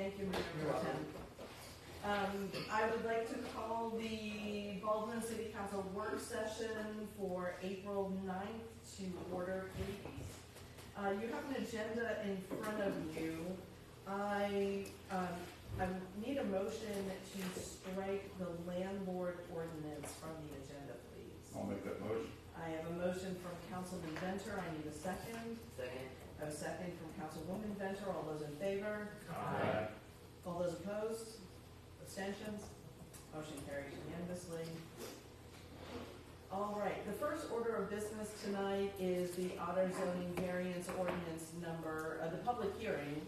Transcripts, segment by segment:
Thank you, Mr. Tim. I would like to call the Baldwin City Council work session for April 9th to order, please. You have an agenda in front of you. I need a motion to strike the landlord ordinance from the agenda, please. I'll make that motion. I have a motion from Councilman Venter. I need a second. Second. I have a second from Councilwoman Venter. All those in favor? Aye. All those opposed? Abstentions? Motion carries unanimously. All right, the first order of business tonight is the Otter zoning variance ordinance number, the public hearing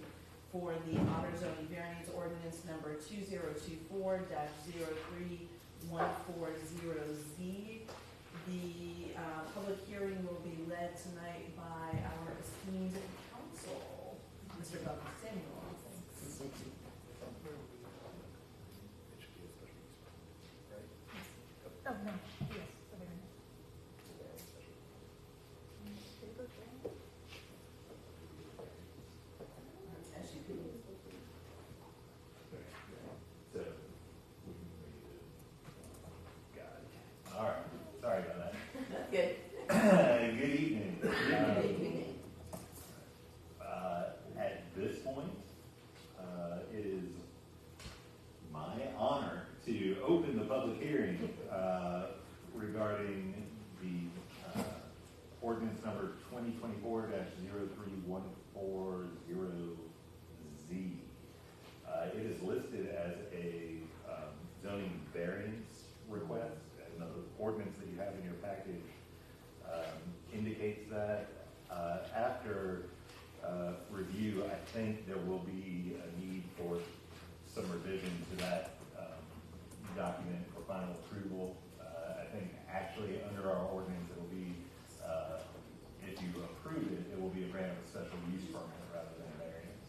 for the Otter zoning variance ordinance number 2024-03-140Z. The public hearing will be led tonight by our esteemed counsel, Mr. Buck Samuel. Oh, no, yes, So, all right. Sorry about that. That's good. Good evening. Good evening. At this point, it is my honor to open the public hearing regarding the ordinance number 2024-03140Z. It is listed as a zoning variance request, and the ordinance that you have in your package indicates that. After review, I think there will be a need for some revision to that document for final approval. I think actually under our ordinance it will be, if you approve it, it will be a grant of a special use permit rather than a variance.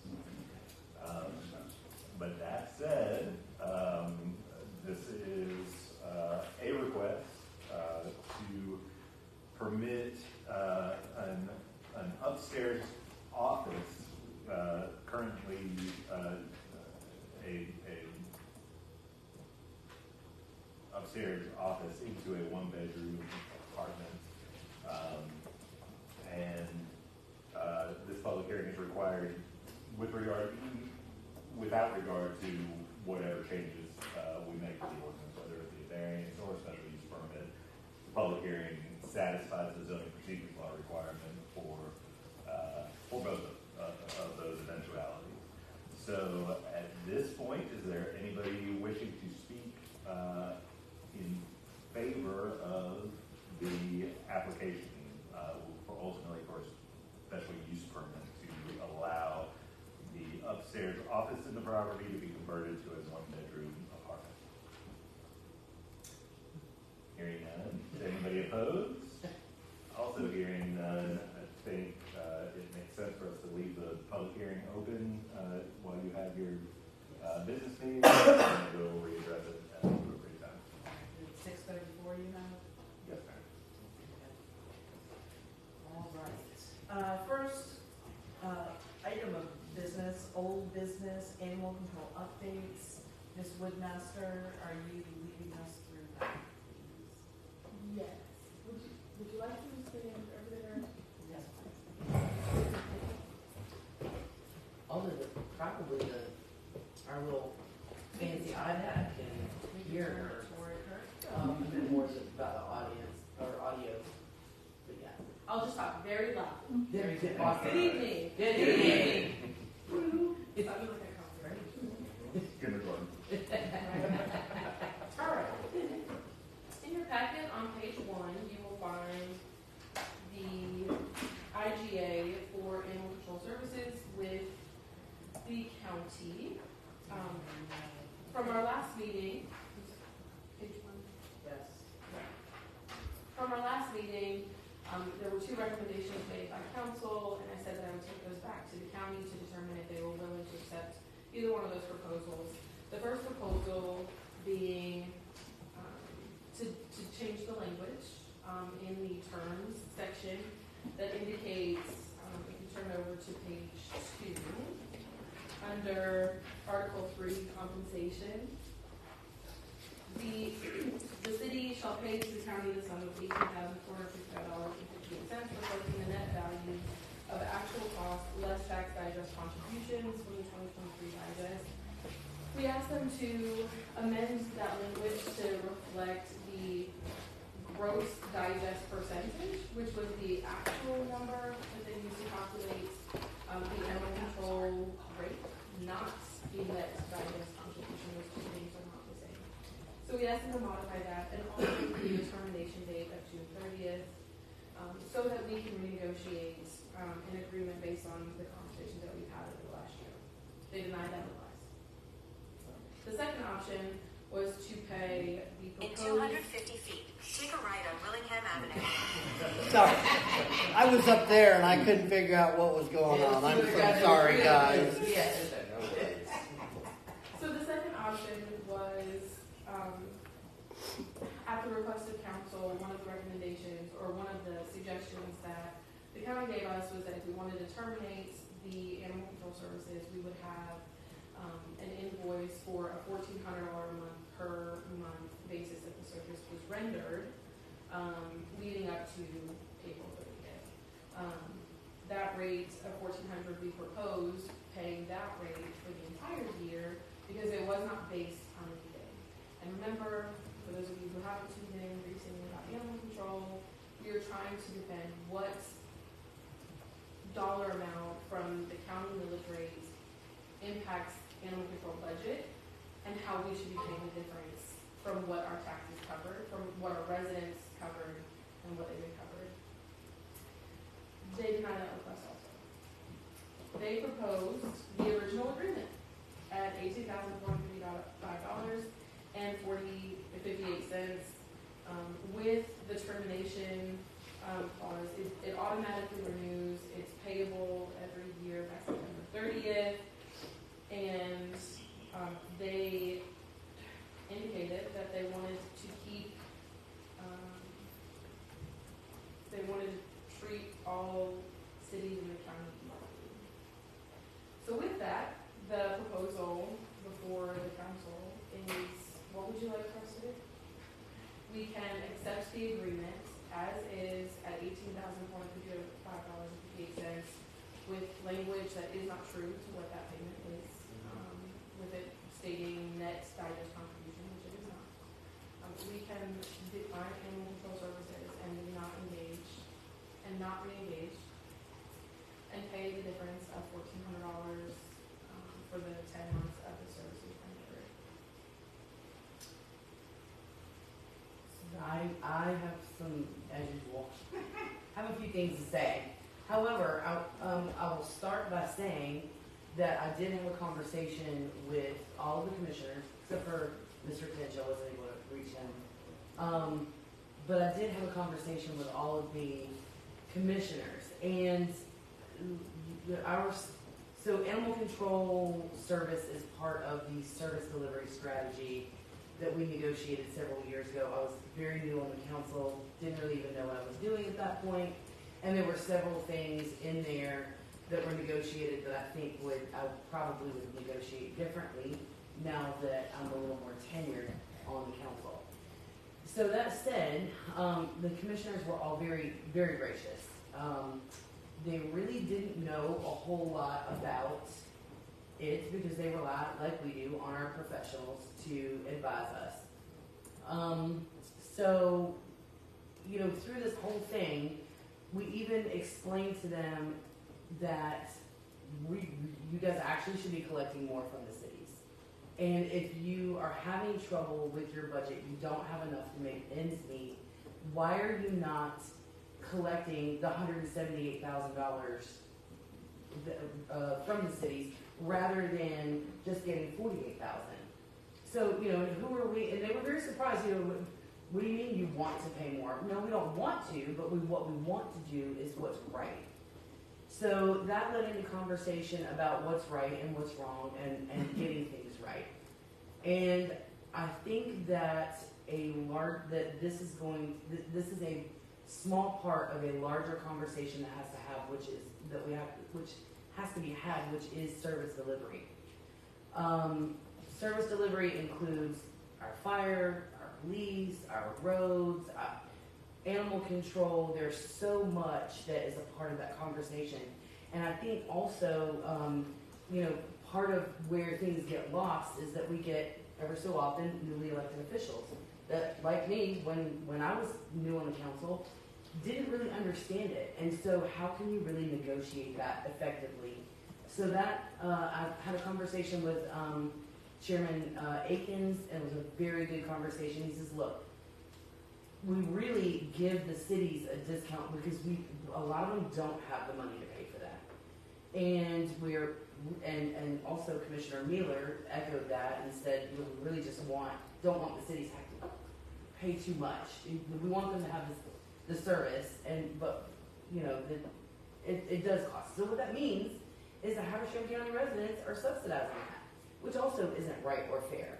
But that said, this is a request to permit an upstairs office, currently a upstairs office into a one-bedroom apartment, and this public hearing is required without regard to whatever changes we make to the ordinance, whether it be a variance or a special use permit. The public hearing satisfies the zoning procedures law requirement for both of those eventualities. So at this point, is there anybody wishing to speak in favor of the application ultimately for a special use permit to allow the upstairs office in the property to be converted to a one-bedroom apartment? Hearing none. Is anybody opposed? Also hearing none, I think it makes sense for us to leave the public hearing open while you have your business meeting, and we'll readdress it at the appropriate time. 6:34 you have? Yes, ma'am. All right. First item of business, old business, animal control updates. Ms. Woodmaster, are you leading us through that, please? yes. Would you like to stand over there? Yes, Although probably our little fancy iPad can hear her. And then more is about the audience or audio. But yeah. I'll just talk very loud. Very good. Good evening. Good evening. It's not like I come ready. Kindergarten. All right. In your packet on page 1, you will find the IGA for animal control services with the county. From our last meeting, page 1. Yes. From our last meeting, there were 2 recommendations made by council, and I said that I would take those back to the county to determine if they were willing to accept either one of those proposals. The first proposal being to change the language in the terms section that indicates, if you turn over to page 2, under Article 3, compensation. The city shall pay to the county the sum of $18,455.58, reflecting the net value of actual cost less tax digest contributions from the 2023 digest. We asked them to amend that language to reflect the gross digest percentage, which was the actual number that they used to calculate the animal control rate, not the net digest contribution. Those two things are not the same. So we asked them to modify that and also the termination date of June 30th, so that we can renegotiate an agreement based on the conversations that we've had over the last year. They denied that advice. The second option was to pay the In proposed... 250 feet, take a right on Willingham Avenue. Sorry. I was up there and I couldn't figure out what was going on. I'm so sorry, guys. So the second option was, at the request of council, one of the recommendations or one of the suggestions that the county gave us was that if we wanted to terminate the animal control services, we would have an invoice for a $1,400 a month per month basis that the service was rendered, leading up to April 30th. That rate of $1,400 we proposed paying that rate for the entire year because it was not based on anything. And remember, for those of you who haven't tuned in recently about animal control, we are trying to defend what dollar amount from the county millage rate impacts animal control budget and how we should be paying the difference from what our taxes covered, from what our residents covered, and what they've been covered. They denied that request also. They proposed the original agreement at $18,455 and 58 cents with the termination clause. It automatically renews. It's payable every year by September 30th. And they indicated that they wanted to keep, they wanted to treat all cities in the county equally. So with that, the proposal before the council is, what would you like for us to do? We can accept the agreement as is at $18,455.58 with language that is not true to what that payment is, with it stating net digest contribution, which it is not. We can decline animal control services and not engage and not re-engage and pay the difference of $1,400 for the 10 months of the services rendered. I have some, as usual, have a few things to say. However, I will start by saying that I did have a conversation with all of the commissioners, except for Mr. Tinch. I wasn't able to reach him. But I did have a conversation with all of the commissioners, and so animal control service is part of the service delivery strategy that we negotiated several years ago. I was very new on the council, didn't really even know what I was doing at that point, and there were several things in there that were negotiated that I think I probably would negotiate differently now that I'm a little more tenured on the council. So that said, the commissioners were all very, very gracious. They really didn't know a whole lot about it because they rely, like we do, on our professionals to advise us. So, through this whole thing, we even explained to them that you guys actually should be collecting more from the cities. And if you are having trouble with your budget, you don't have enough to make ends meet, why are you not collecting the $178,000 from the cities rather than just getting $48,000? So, who are we? And they were very surprised, what do you mean you want to pay more? No, we don't want to, but what we want to do is what's right. So that led into conversation about what's right and what's wrong and getting things right. And I think that this is a small part of a larger conversation that has has to be had, which is service delivery. Service delivery includes our fire, our police, our roads, animal control. There's so much that is a part of that conversation. And I think also, part of where things get lost is that we get, ever so often, newly elected officials that, like me, when I was new on the council, didn't really understand it. And so how can you really negotiate that effectively? So that, I had a conversation with Chairman Akins, and it was a very good conversation. He says, look, we really give the cities a discount because a lot of them don't have the money to pay for that. And and also Commissioner Mueller echoed that and said, we really just don't want the cities to have to pay too much. We want them to have the service, but it does cost. So what that means is that Habersham County residents are subsidizing that, which also isn't right or fair.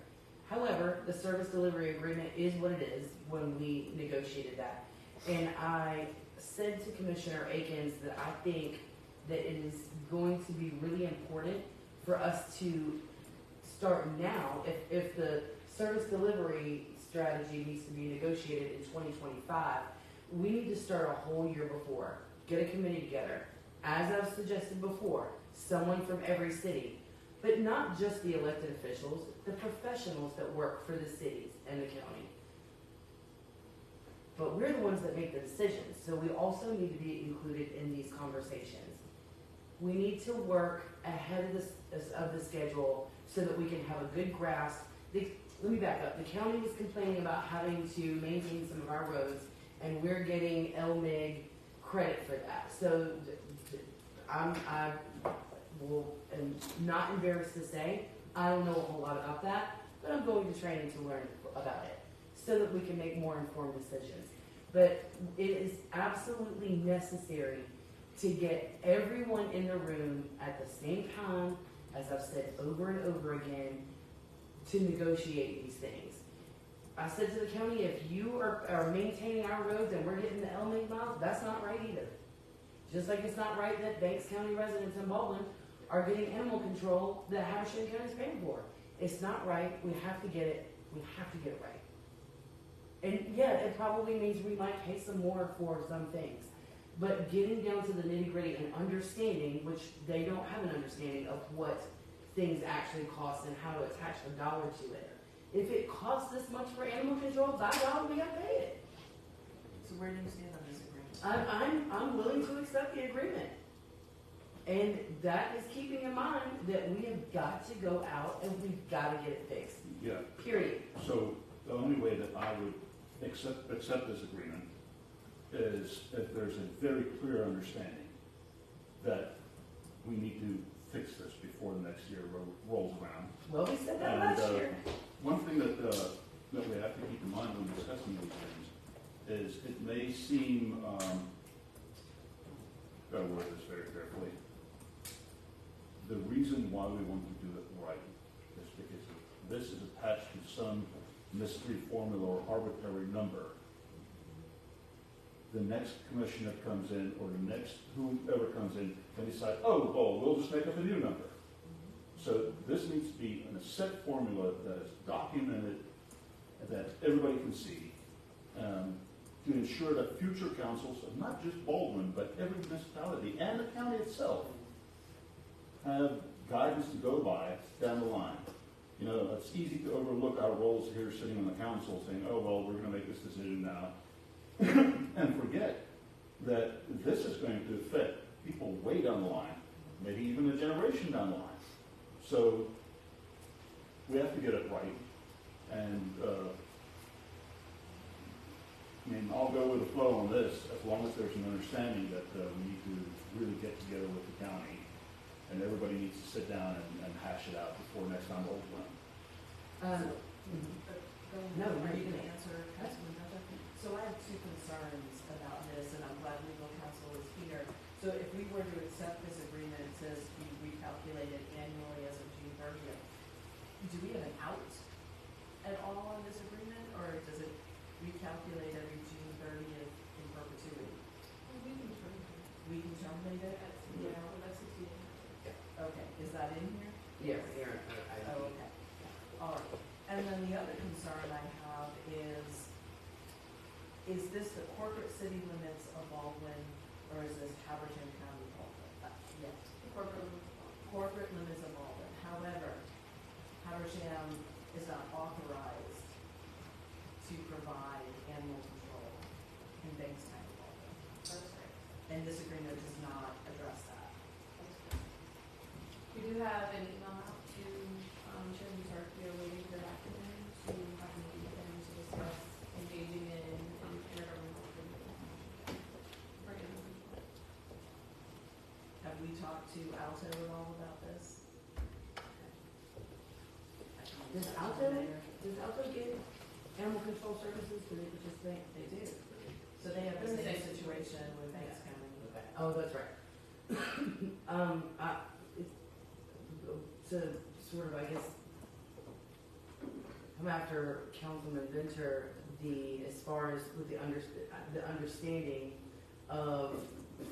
However, the service delivery agreement is what it is when we negotiated that. And I said to Commissioner Akins that I think that it is going to be really important for us to start now. If the service delivery strategy needs to be negotiated in 2025, we need to start a whole year before. Get a committee together. As I've suggested before, someone from every city. But not just the elected officials, the professionals that work for the cities and the county. But we're the ones that make the decisions, so we also need to be included in these conversations. We need to work ahead of the schedule so that we can have a good grasp. Let me back up. The county was complaining about having to maintain some of our roads, and we're getting LMIG credit for that. So I am not embarrassed to say I don't know a whole lot about that, but I'm going to training to learn about it so that we can make more informed decisions. But it is absolutely necessary to get everyone in the room at the same time, as I've said over and over again, to negotiate these things. I said to the county, if you are maintaining our roads and we're getting the LMIG miles, that's not right either. Just like it's not right that Banks County residents in Baldwin are getting animal control that Habersham County is paying for. It's not right. We have to get it. We have to get it right. And yeah, it probably means we might pay some more for some things. But getting down to the nitty gritty and understanding, which they don't have an understanding of what things actually cost and how to attach a dollar to it. If it costs this much for animal control, by God, we gotta pay it. So where do you stand on this agreement? I'm willing to accept the agreement. And that is keeping in mind that we have got to go out and we've got to get it fixed. Yeah, Period. so the only way that I would accept this agreement is if there's a very clear understanding that we need to fix this before the next year rolls around. Well, we said that And last year. one thing that we have to keep in mind when discussing these things is it may seem, gotta word this very carefully, the reason why we want to do it right is because this is attached to some mystery formula or arbitrary number. The next commission that comes in, or the next whoever comes in, can decide, oh, well, we'll just make up a new number. So this needs to be in a set formula that is documented, that everybody can see, to ensure that future councils, of not just Baldwin, but every municipality and the county itself, have guidance to go by down the line. You know, it's easy to overlook our roles here sitting on the council saying, oh, well, we're going to make this decision now, and forget that this is going to affect people way down the line, maybe even a generation down the line. So we have to get it right. And I'll go with the flow on this as long as there's an understanding that we need to really get together with the county and everybody needs to sit down and hash it out before next time rolls around. No, Are you no. gonna answer Councilman Duffy? So I have two concerns about this, and I'm glad legal counsel is here. So if we were to accept this agreement, it says be recalculated annually as of June 30th. Do we have an out at all on this agreement, or does it recalculate every June 30th in perpetuity? We can terminate it. We can terminate it? Yeah, well, that's 60 days. Okay, is that in here? Yes, Aaron, Oh, okay. All right. And then the other concern I have is this the corporate city limits of Baldwin, or is this Habersham County Baldwin? Yes, corporate limits of Baldwin. However, Habersham is not authorized to provide animal control in Banks County Baldwin. That's right. And this agreement does not address that. We do have an email out to, Chairman Tark, we are waiting for that from him to have a meeting with him to discuss engaging in intergovernmental agreement. For animal control. Have we talked to Alto at all about this? Does Alto get animal control services? Do they participate? They do. So they have the same situation with Banks County. Okay. Oh, that's right. To sort of, I guess, come after Councilman Venter, as far as with the understanding of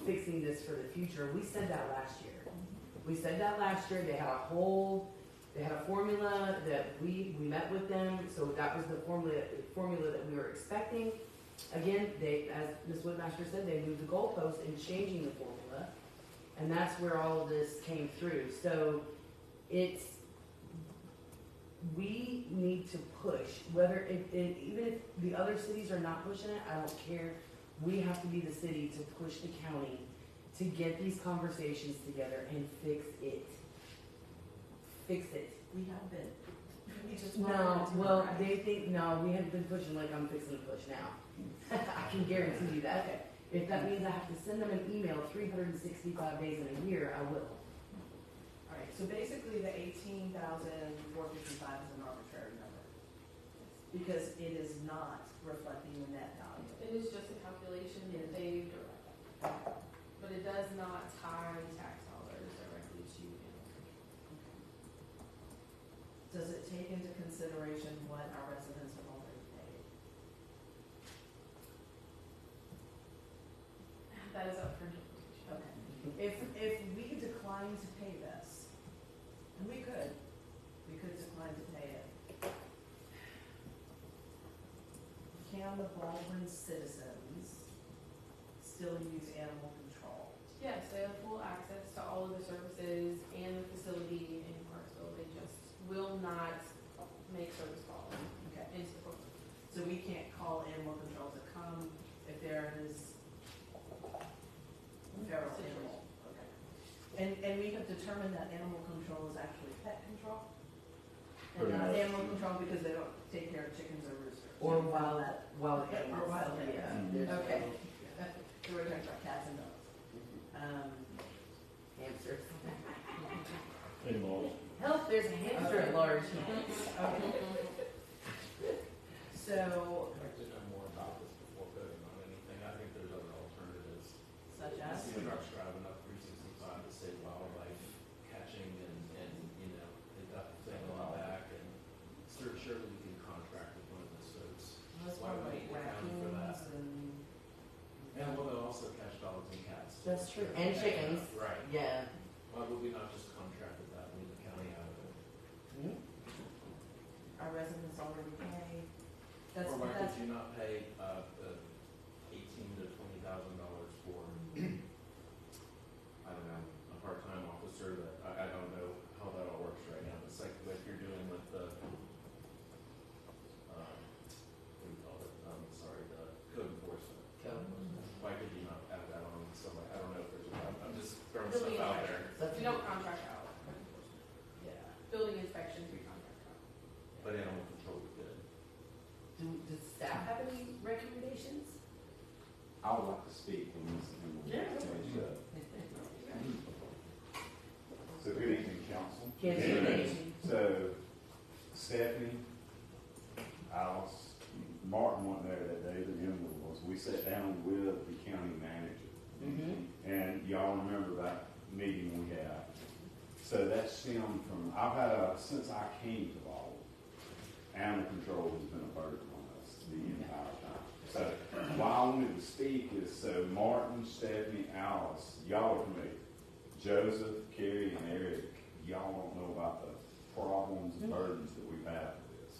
fixing this for the future, we said that last year. We said that last year. They had a formula that we met with them, so that was the formula that we were expecting. Again, as Ms. Woodmaster said, they moved the goalpost in changing the formula, and that's where all of this came through. So we need to push, even if the other cities are not pushing it, I don't care. We have to be the city to push the county to get these conversations together and fix it. Fix it. We have been. We just No, wanted to well, correct. they think, no, we haven't been pushing like I'm fixing to push now. I can guarantee you that. Okay. If that means I have to send them an email 365 days in a year, I will. All right, so basically the 18,455 is an arbitrary number. Because it is not reflecting the net value. It is just a calculation that they've derived, but it does not tie tax dollars directly to animal control. Does it take into consideration what our residents have already paid? That is up for interpretation. Okay. If we decline to pay this, and we could decline to pay it, can the Baldwin citizens still use animal control? Yes, they have full access to all of the services and the facility in Clarksville. They just will not make service calls Okay, into the program. so we can't call animal control to come if there is feral animal? Okay. And we have determined that animal control is actually pet control? And Pretty not much. animal control because they don't take care of chickens or roosters? Or wild Or animals. wild animals. Yeah, Mhm. there's Okay. no- So we're talking about cats and dogs. Hamsters. Animals. Help, there's a hamster at large. Okay. So, I'd like to know more about this before voting on anything. I think there's other alternatives. such I as? see the trucks driving up 365 to save wildlife catching and, you know, they've got the thing on the back and surely we can contract with one of those folks. Let's Why talk would about we need the county for that? raccoons and. And well, they'll also catch dogs and cats. too. That's true. And chickens. Right. Yeah. Why would we not just contract with that, leave the county out of it? Our residents already pay. That's, Or why that's, could you not pay, the $18,000 to $20,000 for, I don't know, a part-time officer that, I don't know how that all works right now, but it's like you're doing with the, what do you call it, sorry, the code enforcement. Why could you not add that on somebody, I don't know if there's, I'm just throwing stuff Building out there. inspections. We don't contract out. yeah. Building inspections, we contract out. But animal control is good. Does staff have any recommendations? I would like to speak when this, So good evening, council. Can't see your name. So Stephanie, Alice, Martin wasn't there that day, but Emily was. We sat down with the county manager. Mm-hmm. And y'all remember that meeting we had. So that stemmed from, since I came to Baldwin, animal control has been a burden on us the entire time. So why I wanted to speak is so Martin, Stephanie, Alice, y'all are familiar. Joseph, Kerry, and Eric, y'all don't know about the problems and burdens that we've had with this.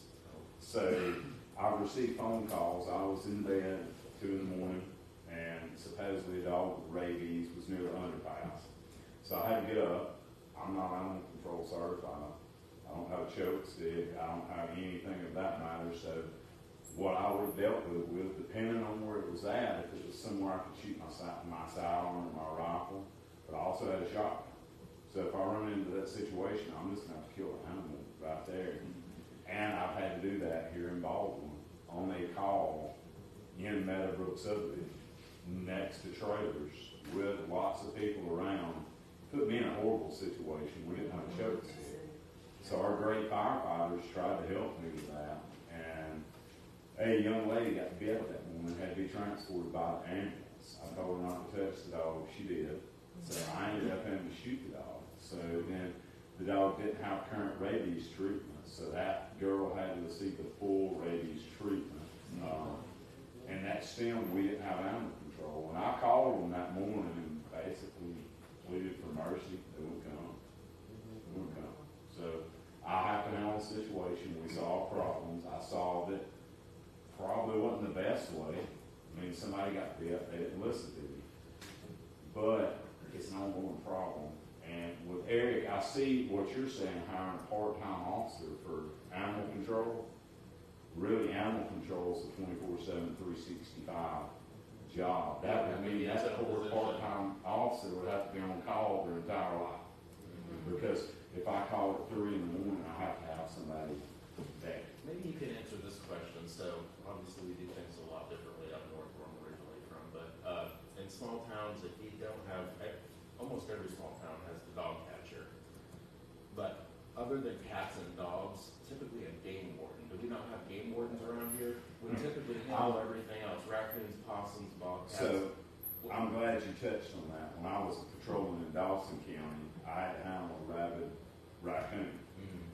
So I've received phone calls. I was in bed at 2 in the morning, and supposedly a dog with rabies was near the underpass. So I had to get up. I'm not animal control certified. I don't have a choke stick. I don't have anything of that matter. So what I would have dealt with, depending on where it was at, if it was somewhere I could shoot my sidearm or my rifle, but I also had a shotgun. So if I run into that situation, I'm just going to have to kill an animal right there. And I've had to do that here in Baldwin on a call in Meadowbrook subdivision next to trailers with lots of people around. Put me in a horrible situation. We didn't have a choke stick. So our great firefighters tried to help me with that. And a young lady got bit that woman, had to be transported by the ambulance. I told her not to touch the dog. She did. So I ended up having to shoot the dog. So then the dog didn't have current rabies treatment. So that girl had to receive the full rabies treatment. And that stemmed, we didn't have animal control. And I called them that morning and basically pleaded for mercy. They wouldn't come. They wouldn't come. So I happened to handle the situation. We solved problems. I solved it. Probably wasn't the best way. I mean, somebody got bit. They didn't listen to me. But it's an ongoing problem. And with Eric, I see what you're saying, hiring a part-time officer for animal control. Really, animal control is a 24/7, 365 job. That would mean that poor part-time officer would have to be on call their entire life. Because if I call at 3 in the morning, I have to have somebody there. Maybe you can answer this question. So obviously we do things a lot differently up north where I'm originally from, but in small towns, if you don't have, almost every small town has the dog catcher. But other than cats and dogs, typically a game warden. Do we not have game wardens around here? We typically handle everything else, raccoons, possums, bobcats. So I'm glad you touched on that. When I was patrolling in Dawson County, I had to handle a rabid raccoon.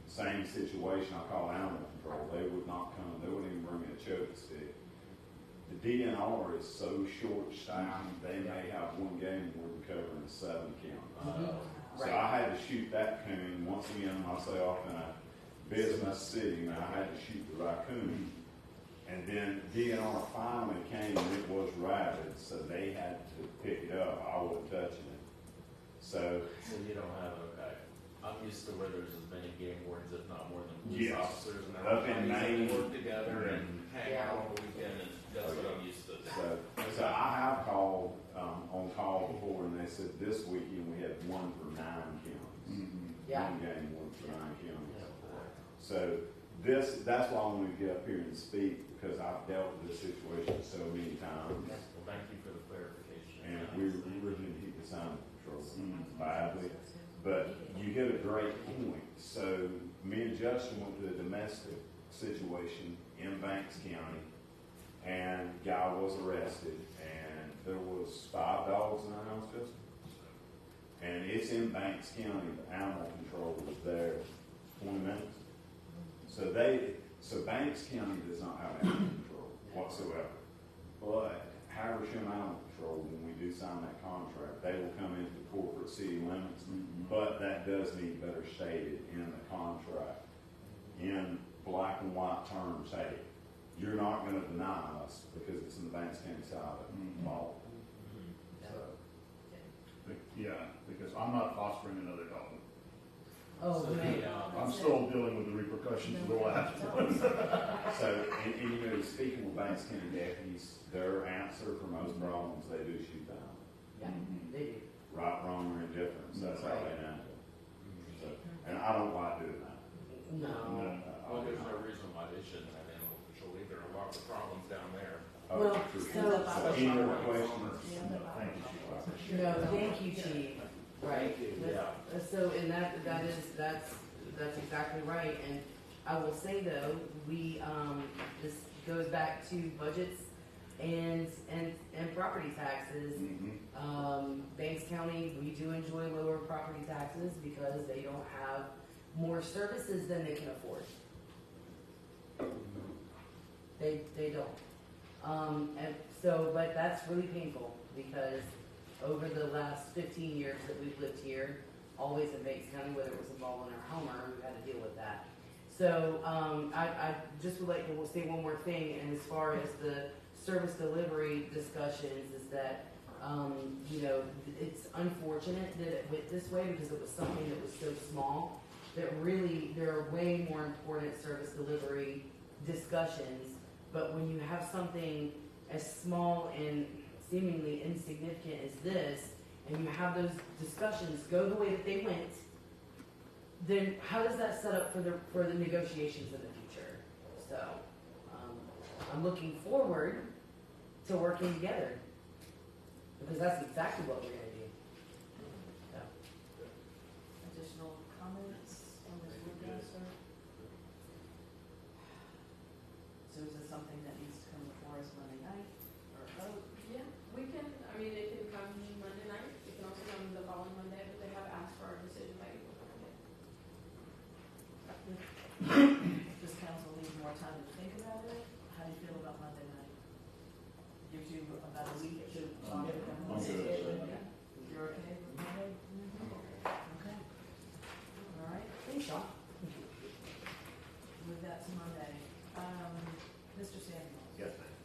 Same situation, I called animal control. They would not come. They wouldn't even bring me a choke stick. The DNR is so short-staffed, they may have one game warden covering 7 counties. So I had to shoot that coon. Once again, myself in a business city, and I had to shoot the raccoon. And then DNR finally came and it was rabid, so they had to pick it up. I wasn't touching it. So you don't have, okay. I'm used to where there's as many game wardens, if not more than police Yes. officers, and Up in everybody's Maine. work together and hang out on the weekend, and that's what I'm used to. So I have called on call before, and they said this weekend we had one for 9 counties. Yeah. One game, one for 9 counties. So that's why I wanted to get up here and speak, because I've dealt with this situation so many times. Well, thank you for the clarification. And we really need to sign control badly. But you hit a great point. So me and Justin went to a domestic situation in Banks County, and guy was arrested, and there was 5 dogs in the house, Justin. And it's in Banks County. The animal control was there 20 minutes. So Banks County does not have animal control whatsoever. But Haversham Animal Control, when we do sign that contract, they will come into the corporate city limits, but that does need better stated in the contract, in black and white terms. Hey, you're not going to deny us because it's in the Banks County side of law. So, Yeah, because I'm not fostering another dog. Oh, So man. I'm still dealing with the repercussions of the last one. so and you know, speaking with Banks County deputies, their answer for most problems, they do shoot down. Yeah, they do. Right, wrong, or indifference. That's how they handle it. So, and I don't like doing that. No. Well, there's no reason why they shouldn't have animal control either. A lot of problems down there. Well, True. so- Any more questions? Thank you, Chief. No, thank you, Chief. Right. Yeah. So, and that's exactly right. And I will say though, this goes back to budgets and property taxes. Banks County, we do enjoy lower property taxes because they don't have more services than they can afford. They don't. And so, but that's really painful because over the last 15 years that we've lived here, always in Bates County, whether it was involved in our homeowner, we've had to deal with that. So I just would like to say one more thing, and as far as the service delivery discussions, is that you know, it's unfortunate that it went this way because it was something that was so small that really there are way more important service delivery discussions. But when you have something as small and seemingly insignificant as this, and you have those discussions go the way that they went, then how does that set up for the negotiations in the future? So I'm looking forward to working together, because that's exactly what we're going to do. So. Additional comments on this one, sir? So is this something that needs to come before us Monday night or vote? Yeah, we can, I mean, it can come Monday night, it can also come the following Monday, but they have asked for our decision by April 20th. Does council need more time to think about it? How do you feel about Monday night? Gives you about a week to I'm ponder good. it. You're okay with Monday? Okay. All right. Thanks, Sean. Move that to Monday. Mr. Samuels? Yes, ma'am.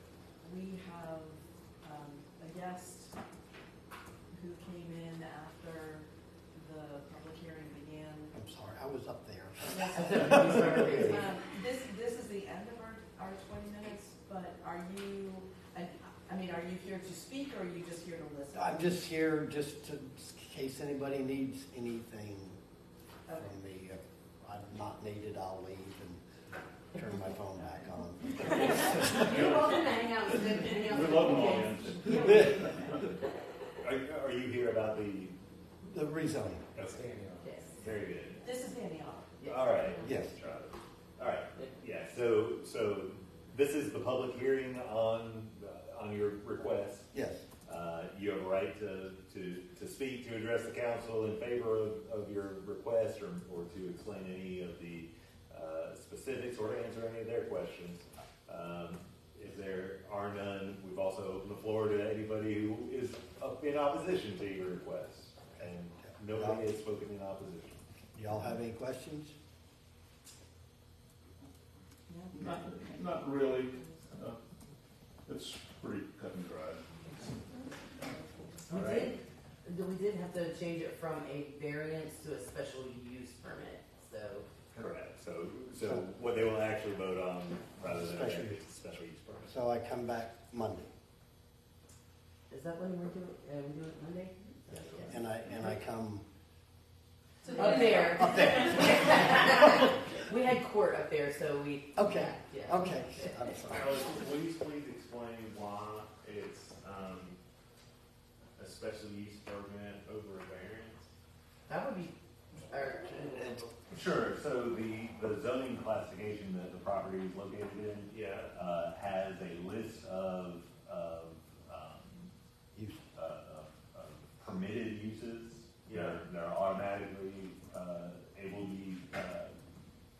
We have a guest who came in after the public hearing began. I'm sorry, I was up there. This is the end of our 20 minutes, but are you here to speak, or are you just here to listen? I'm just here just to, in case anybody needs anything Okay. from me. If I'm not needed, I'll leave and turn my phone back on. You're welcome to hang out with them. We love them all, Are you here about the? The rezoning, Okay. Yes. Very good. This is Danielle. Yes. All right. yes. All right. Yeah. So this is the public hearing on your request. Yes, You have a right to speak, to address the council in favor of your request, or to explain any of the specifics, or to answer any of their questions. If there are none, we've also opened the floor to anybody who is in opposition to your request, and nobody has spoken in opposition. y'all have any questions? Not really. It's pretty cut and dried. We All right. we did have to change it from a variance to a special use permit, so. Correct. So what they will actually vote on, rather than Special a special use permit. So I come back Monday, Is that when we're doing, we do it Monday? and I come Up there. up there. We had court up there, so we. Okay, Yeah. okay, I'm sorry. Will you please explain why it's a special use permit over a variance? That would be, or, Sure. So the zoning classification that the property is located in Yeah. has a list of Use. permitted uses. Yeah. They're automatically able to be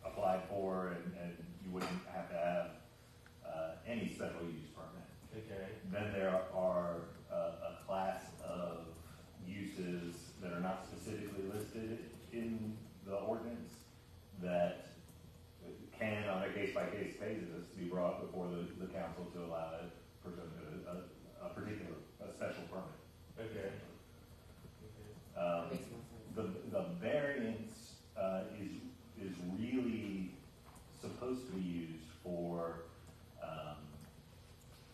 applied for, and you wouldn't have to have any special use permit. Okay. Then there are a class of uses that are not specifically listed in the ordinance that can, on a case-by-case basis, be brought before the council to allow it pursuant to a particular, special permit. Okay. makes more sense. The variance is really supposed to be used for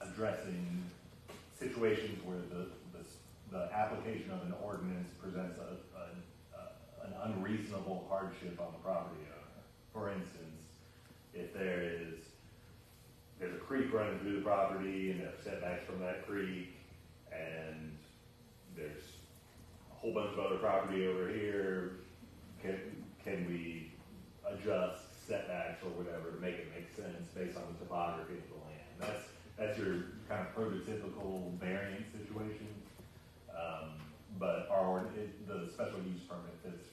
addressing situations where the application of an ordinance presents an unreasonable hardship on the property owner. For instance, if there's a creek running through the property and there are setbacks from that creek, and there's a whole bunch of other property over here, can we adjust setbacks or whatever to make it make sense based on the topography of the land? That's your kind of prototypical variance situation. But the special use permit fits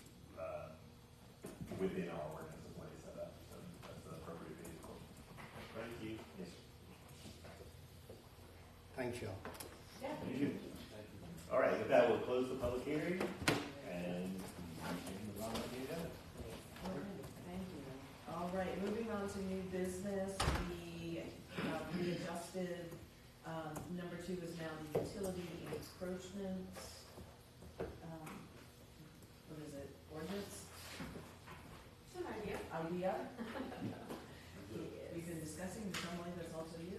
within our ordinance of what is set up, so that's the appropriate vehicle. Thank you. Yes. Thanks, y'all. Yeah. Thank you. All right, with that, we'll close the public hearing and move on with the agenda. Thank you. All right, moving on to new business, we readjusted, number 2 is now the utility encroachments. What is it, ordinance? It's an idea. Idea? We've been discussing, Emily, that's also you?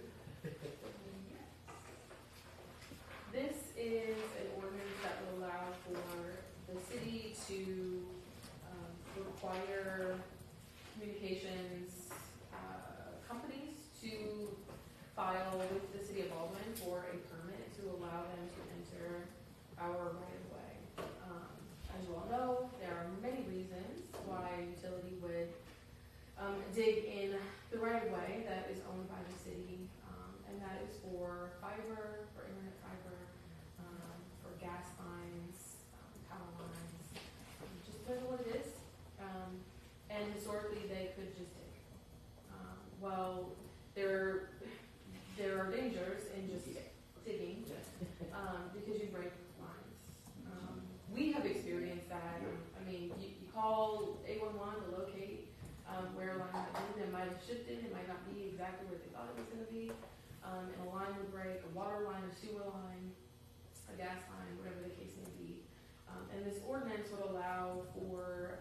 This is an ordinance that will allow for the city to require communications companies to file with the city of Baldwin for a permit to allow them to enter our right of way. As you all know, there are many reasons why a utility would dig in the right of way that is owned by the city, and that is for fiber, for internet fiber, for gas lines, power lines, just depends on what it is. And historically, they could just dig. Well, there are dangers in just digging, because you break lines. We have experienced that. I mean, you call 811 to locate where a line might be. It might have shifted. It might not be exactly where they thought it was going to be. And a line would break, a water line, a sewer line, a gas line, whatever the case may be. And this ordinance would allow for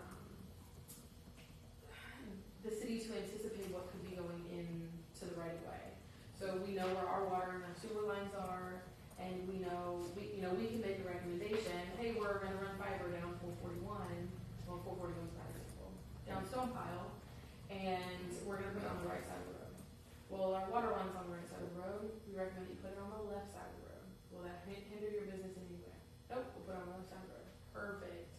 the city to anticipate what could be going into the right of way. So we know where our water and our sewer lines are, and we know we can make a recommendation. Hey, we're going to run fiber down 441. Well, 441 is not example. Down Stone Pile, and we're going to put it on the right side of the road. Well, our water line's on the right side of the road. We recommend you put it on the left side of the road. Will that hinder your business in any way? Nope, we'll put it on the left side of the road. Perfect.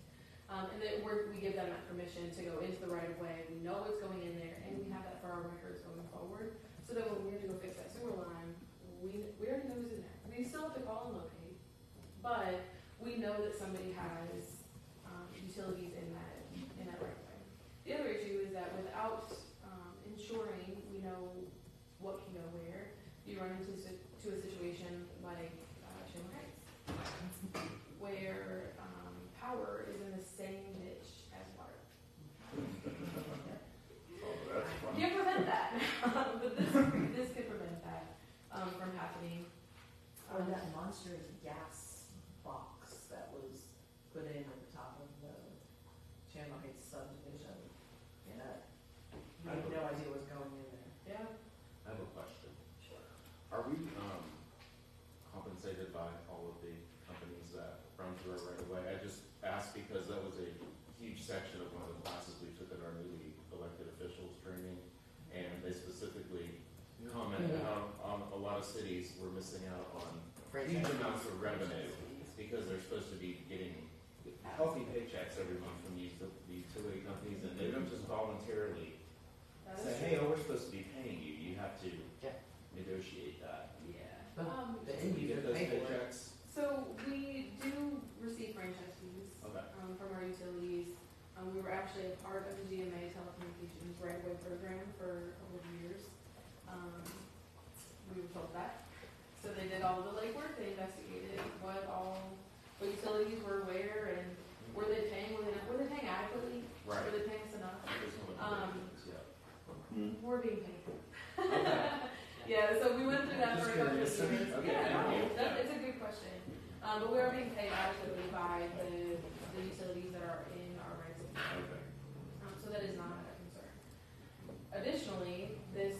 And then we give them that permission to go into the right of way. We know it's going in there, and we have that for our records going forward. So that when we have to go fix that sewer line, we already know who's in there. We still have to call and locate, but we know that somebody has utilities in that right of way. The other issue is that without ensuring we know what can go where, you run into a situation like Chandler Heights, where power is in the same ditch as water. That's fun. You can't prevent that, but this could prevent that from happening. Or that monstrous gas box that was put in at the top of the Chandler Heights subdivision. Yeah. We had no idea what was going in there. Yeah. I have a question. Sure. Are we compensated by all of the companies that run through our right of way? I just asked because that was a huge section of one of the classes we took at our newly elected officials training, and they specifically commented on a lot of cities were missing out on huge amounts of revenue because they're supposed to be getting healthy paychecks every month from the utility companies, and they don't just voluntarily That say, is hey, true. oh, we're supposed to be paying you. You have to negotiate that. Yeah. The Do end you user get those pay for it. paychecks? So we do receive franchise fees Okay. from our utilities. We were actually a part of the GMA telecommunications right of way program for a couple of years. We were told that. So they did all the legwork, they investigated what utilities were where, and were they paying adequately? Right. Were they paying us enough? That was one of the big things, yeah. We're being paid. Yeah, so we went through that for a couple of years. Okay, Yeah, thank you. no, it's a good question. But we are being paid adequately by the utilities that are in our rights of way. Okay. So that is not a concern. Additionally, this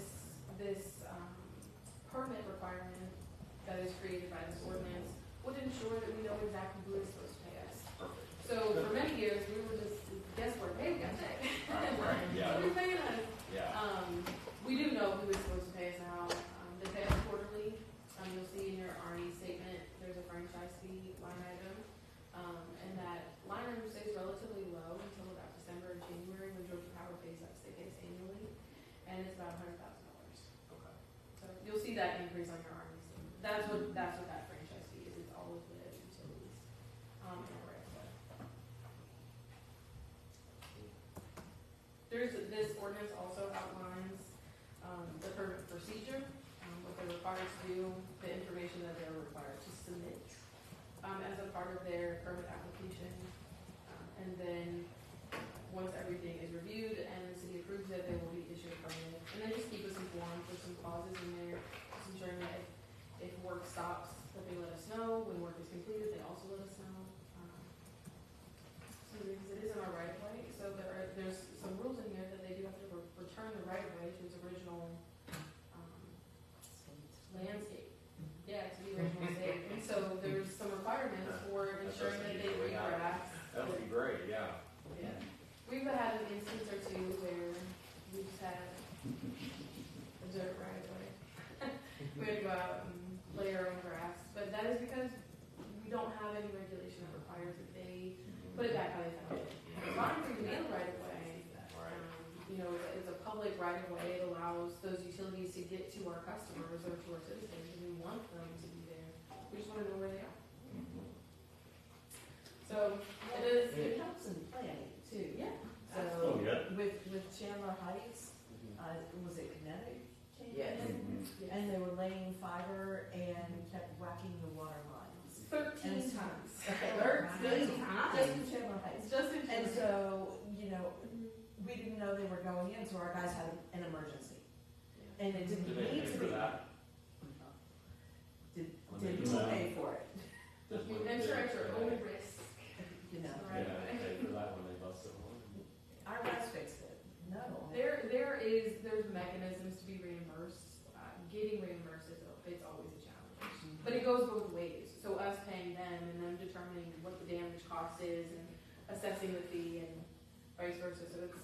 permit requirement that is created by this ordinance would ensure that we know exactly who is supposed to pay us. Perfect. So for many years, we were just guesswork, hey, we got to pay. Right, yeah. Who's paying us? Yeah. We do know who is supposed to pay us now. They pay us quarterly. You'll see in your RE statement, there's a franchise fee line item. And that line item stays relatively low until about December and January when Georgia Power pays us. They pay us annually. And it's about $100,000. Okay. So you'll see that increase on your RE statement. That's what that franchise fee is. It's all of the utilities. In our right of way. This ordinance also outlines the permit procedure, what they're required to do, the information that they're required to submit as a part of their permit application. And then, once everything is reviewed and the city approves it, they will be issued a permit. And then just keep us informed with some clauses in there, just ensuring that if work stops, that they let us know. When work is completed, they also let us know. So because it is in our right of way, so there's some rules in here that they do have to return the right of way to its original landscape. Yeah, to the original state. And so there's some requirements for ensuring that they regrass. That would be great, yeah. Yeah. We've had an instance or two where we just had a dirt right of way. We had to go out and lay our own grass, but that is because we don't have any regulation that requires that they put it back how they found it. It's fine for you to be in the right of way. You know, it's a public right of way. It allows those utilities to get to our customers or to our citizens, and we want them to be there. We just want to know where they are. So It helps in planning too. Yeah. Oh, So yeah. with Chandler Heights, was it Kinetic? came Yes. in? And they were laying fiber and kept whacking the water lines. 13 times. Okay. 13 times. Just in Chandler Heights. Just in And so, you know, we didn't know they were going in, so our guys had an emergency. And it didn't Do they need pay to for be. that? Did When who they- pay for it? I'm sure it's your own risk. You know, Yeah, they pay for that when they bust it. our guys fixed it. No. There's mechanisms to be reimbursed. Getting reimbursed it's always a challenge. But it goes both ways. So us paying them and them determining what the damage cost is and assessing the fee and vice versa. So it's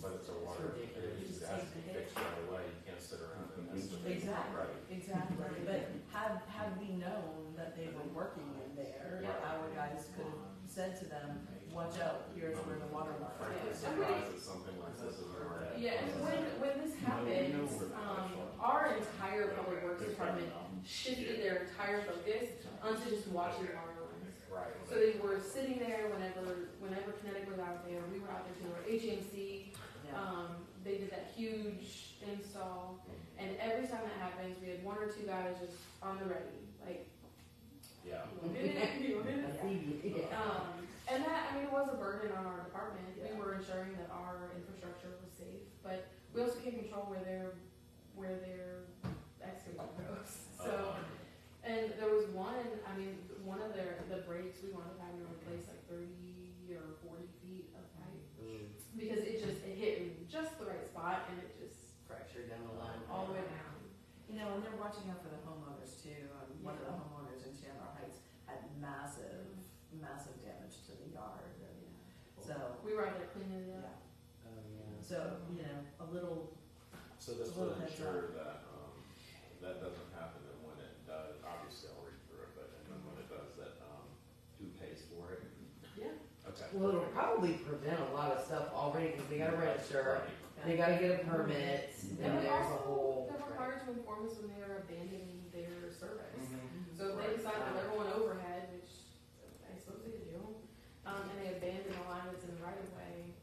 But it's a water, it ridiculous. has to be fixed right away, you can't sit around and estimate. Exactly. Right. Exactly, but had we known that they were working in there, our guys could have said to them, watch out, here's where the water line Frankly, is. surprised that something like this is already. yeah. And when this happens, our entire public works department shifted their entire focus onto just watching water lines. Right. So they were sitting there whenever Kinetic was out there. We were out there too. Or HMC. They did that huge install, and every time that happens, we had one or two guys just on the ready, like, Yeah. you want it? You want it? Yeah. And that, I mean, it was a burden on our department. We were ensuring that our infrastructure was safe, but we also can't control where their excavator goes. So, and there was one of the breaks we wound up having to replace like 30 or 40 feet of pipe because it hit in just the right spot and it just Fractured down the line. all the way down. You know, and they're watching out for the homeowners too. One of the homeowners in Chandler Heights had massive damage to the yard. And so, We were out there cleaning it yeah. up. Oh, yeah. So, you know, a little, So this Well, will that's ensure that, that doesn't happen, and when it does, obviously I'll read through it, but, and then when it does, that, who pays for it? Yeah. Okay. Well, it'll probably prevent a lot of stuff already because they gotta register, Right. they gotta get a permit, And and we there's a also, whole. they're required to inform us when they are abandoning their service. Mhm. So if they decide that they're going overhead, which I suppose they do, and they abandon a line that's in the right of way,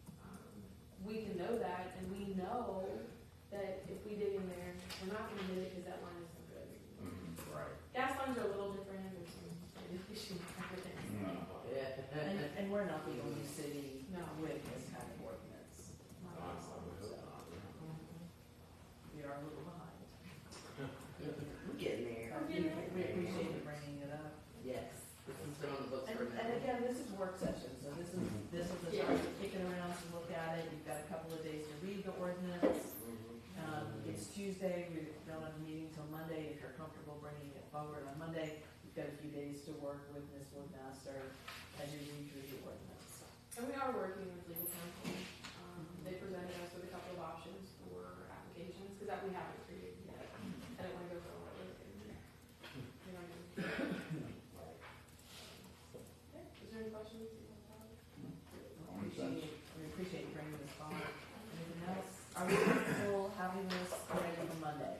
we can know that, and we know that if we dig in there, we're not gonna hit it because that line isn't good. Mhm. Right. Gas lines are a little different, there's some regulation and everything. Yeah. and we're not the only city No. with this kind of ordinance. Honestly, we hope not. We are a little behind. We're getting there. We appreciate you bringing it up. Yes, this has been on the books for a And minute. again, this is work session, so this is the time to kick it around to look at it. You've got a couple of days to read the ordinance. It's Tuesday, we don't have a meeting till Monday. If you're comfortable bringing it forward on Monday, you've got a few days to work with Ms. Woodmaster as you read through the ordinance. And we are working with legal counsel. They presented us with a couple of options for applications, because that we haven't created yet. I don't want to go for what we're looking at. Is there any questions? We appreciate you bringing this forward. Anything else? Are we comfortable having this ready for Monday?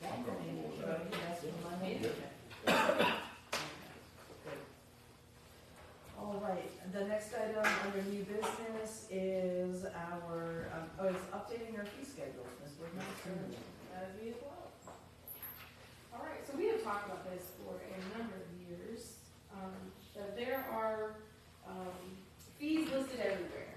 I'm going And for you're that. going to yes for Monday? Yep. Okay. Good. All right, the next item under new business is it's updating our fee schedules, Ms. Woodmaster. Me as well. All right, so we have talked about this for a number of years. that there are, fees listed everywhere.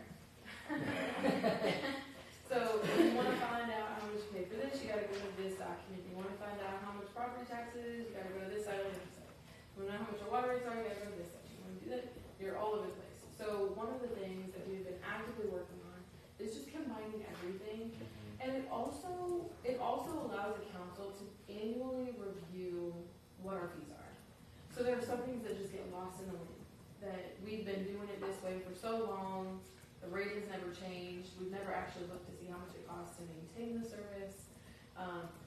So if you wanna find out how much you pay for this, you gotta go to this document. You wanna find out how much property taxes, you gotta go to this side or this side. You wanna know how much your water rates are, you gotta go to this section. You wanna do that, you're all over the place. So one of the things that we've been actively working on is just combining everything. And it also allows the council to annually review what our fees are. So there are some things that just get lost in the wind, that we've been doing it this way for so long, the rate has never changed, we've never actually looked to see how much it costs to maintain the service.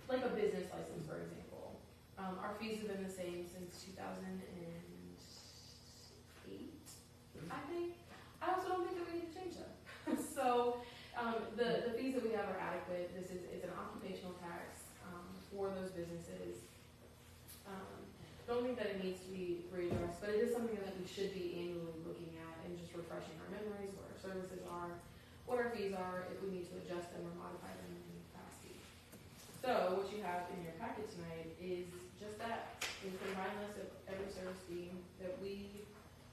Like a business license, for example. Our fees have been the same since 2008, I think. I also don't think that we need to change them. So, the fees that we have are adequate. It's an occupational tax, for those businesses. Don't think that it needs to be readdressed, but it is something that we should be annually looking at and just refreshing our memories, what our services are, what our fees are, if we need to adjust them or modify them in any capacity. So, what you have in your packet tonight is just that, is a combined list of every service fee that we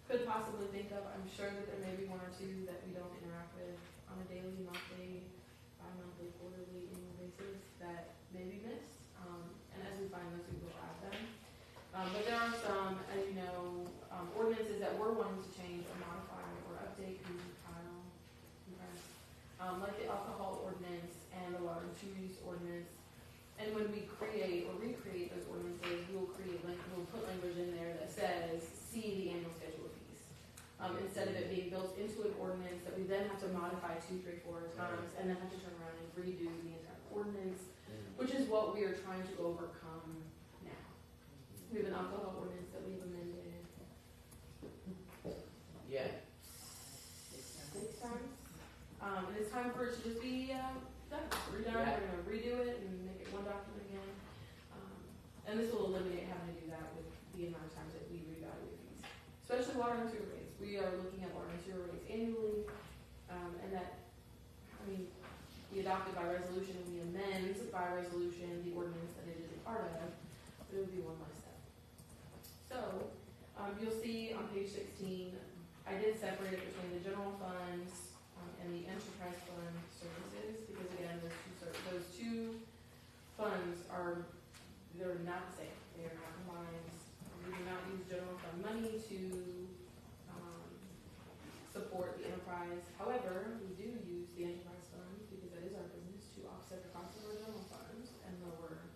could possibly think of. I'm sure that there may be one or two that we don't interact with on a daily, monthly, bi-monthly, quarterly, annual basis that may be missed. And as we find those, we will add them. But there are some, as you know, ordinances that we're wanting to change or modify or update, compile, like the alcohol ordinance and the water and sewer use ordinance. And when we create or recreate those ordinances, we'll put language in there that says, see the annual schedule of fees. Instead of it being built into an ordinance that we then have to modify 2, 3, 4 times and then have to turn around and redo the entire ordinance, which is what we are trying to overcome now. We have an alcohol ordinance that we've amended Yeah. 6 times. And it's time for it to just be done. We're done. Yeah. We're going to redo it and make it one document again. And this will eliminate having to do that with the amount of times that we reevaluate fees, especially water and sewer rates. We are looking at water and sewer rates annually, and that, we adopted by resolution and we amend by resolution the ordinance that it is a part of. There would be one less step. So, you'll see on page 16, I did separate it between the general funds and the enterprise fund services, because again, those two funds they're not the same. They are not combined. We do not use general fund money to support the enterprise. However, we do use the enterprise fund because that is our business to offset the cost of our general funds and lower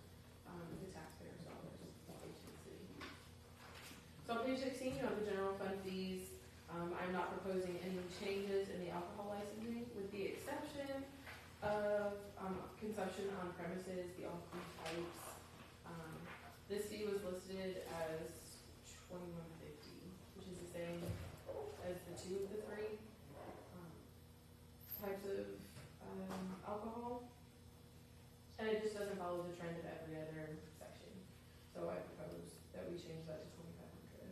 the taxpayers' dollars to the city. So on page 16, you have the general fund fees. I'm not proposing any changes in the alcohol licensing, with the exception of consumption on premises, the all-food types. This fee was listed as $21.50, which is the same as the 2 of the 3 types of alcohol, and it just doesn't follow the trend of every other section. So I propose that we change that to $2,500.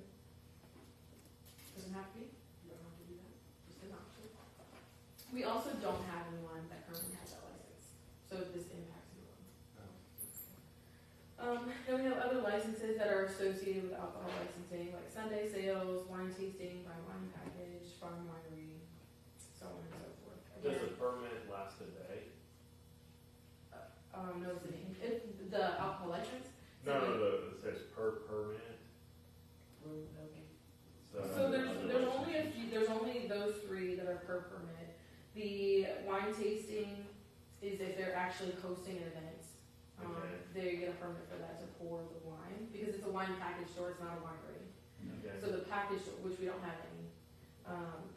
Doesn't have to be. You don't have to do that. Just an option. We also don't have anyone that currently has that license, so this impacts no one. Then we have other licenses that are associated with alcohol licensing, like Sunday sales, wine tasting, prime wine package, farm winery, so on and so forth. Does Again, the permit last a day? no, the alcohol license? It says per permit. So there's only those 3 that are per permit. The wine tasting is if they're actually hosting an event. They get a permit for that to pour the wine, because it's a wine package store, it's not a winery. Okay. So the package, which we don't have any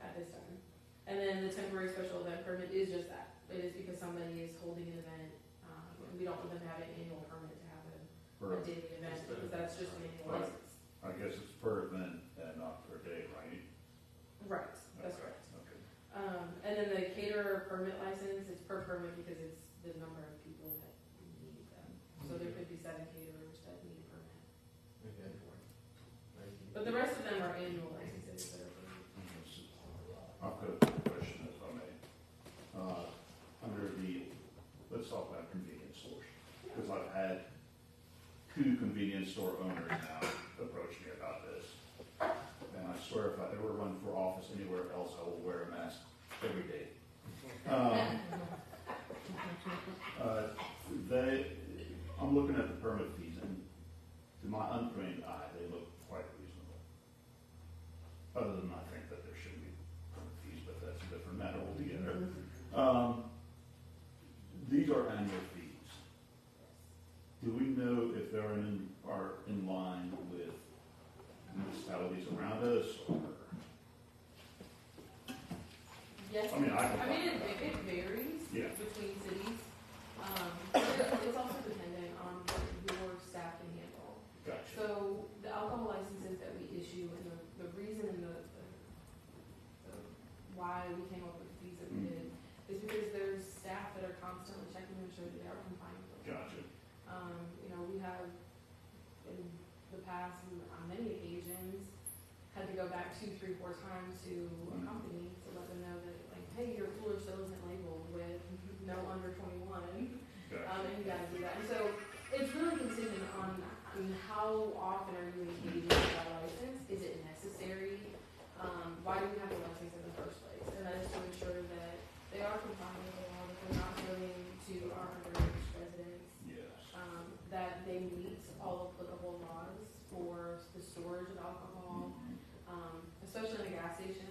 at this time. And then the temporary special event permit is just that. It is because somebody is holding an event, and we don't want them to have an annual permit to have a daily event, because that's just an annual Right. license. I guess it's per event and not per day, right? Right, that's right. Okay. And then the caterer permit license, it's per permit because it's the number of people that need them. So there could be 7 caterers that need a permit. Okay. Thank you. But the rest of them are annual licenses that are permitted. I've got a question, if I may. Let's talk about convenience stores, because I've had 2 convenience store owners now approach me about this. swear if I ever run for office anywhere else, I will wear a mask every day. I'm looking at the permit fees, and to my untrained eye, they look quite reasonable. Other than I think that there should be permit fees, but that's a different matter altogether. These are annual fees. Do we know if they're in line with municipalities around us, or? Yes. I mean, it varies Yeah. between cities. It's also dependent on what your staff can handle. Gotcha. So the alcohol licenses that we issue, and the reason and the why we came up with the fees that we did is because there's staff that are constantly checking to ensure that they are complying with those. Gotcha. We have in the past, on many occasions, had to go back 2, 3, 4 times to a company to let them know that, like, hey, your cooler still isn't labeled with no under 21, Gotcha. and you gotta do that. And so it's really contingent on, how often are you engaging with that license? Is it necessary? Why do we have a license in the first place? And that is to ensure that they are complying with the law, that they're not going to our underage residents, Yes. that they meet all applicable laws for the storage of alcohol, especially in a gas station.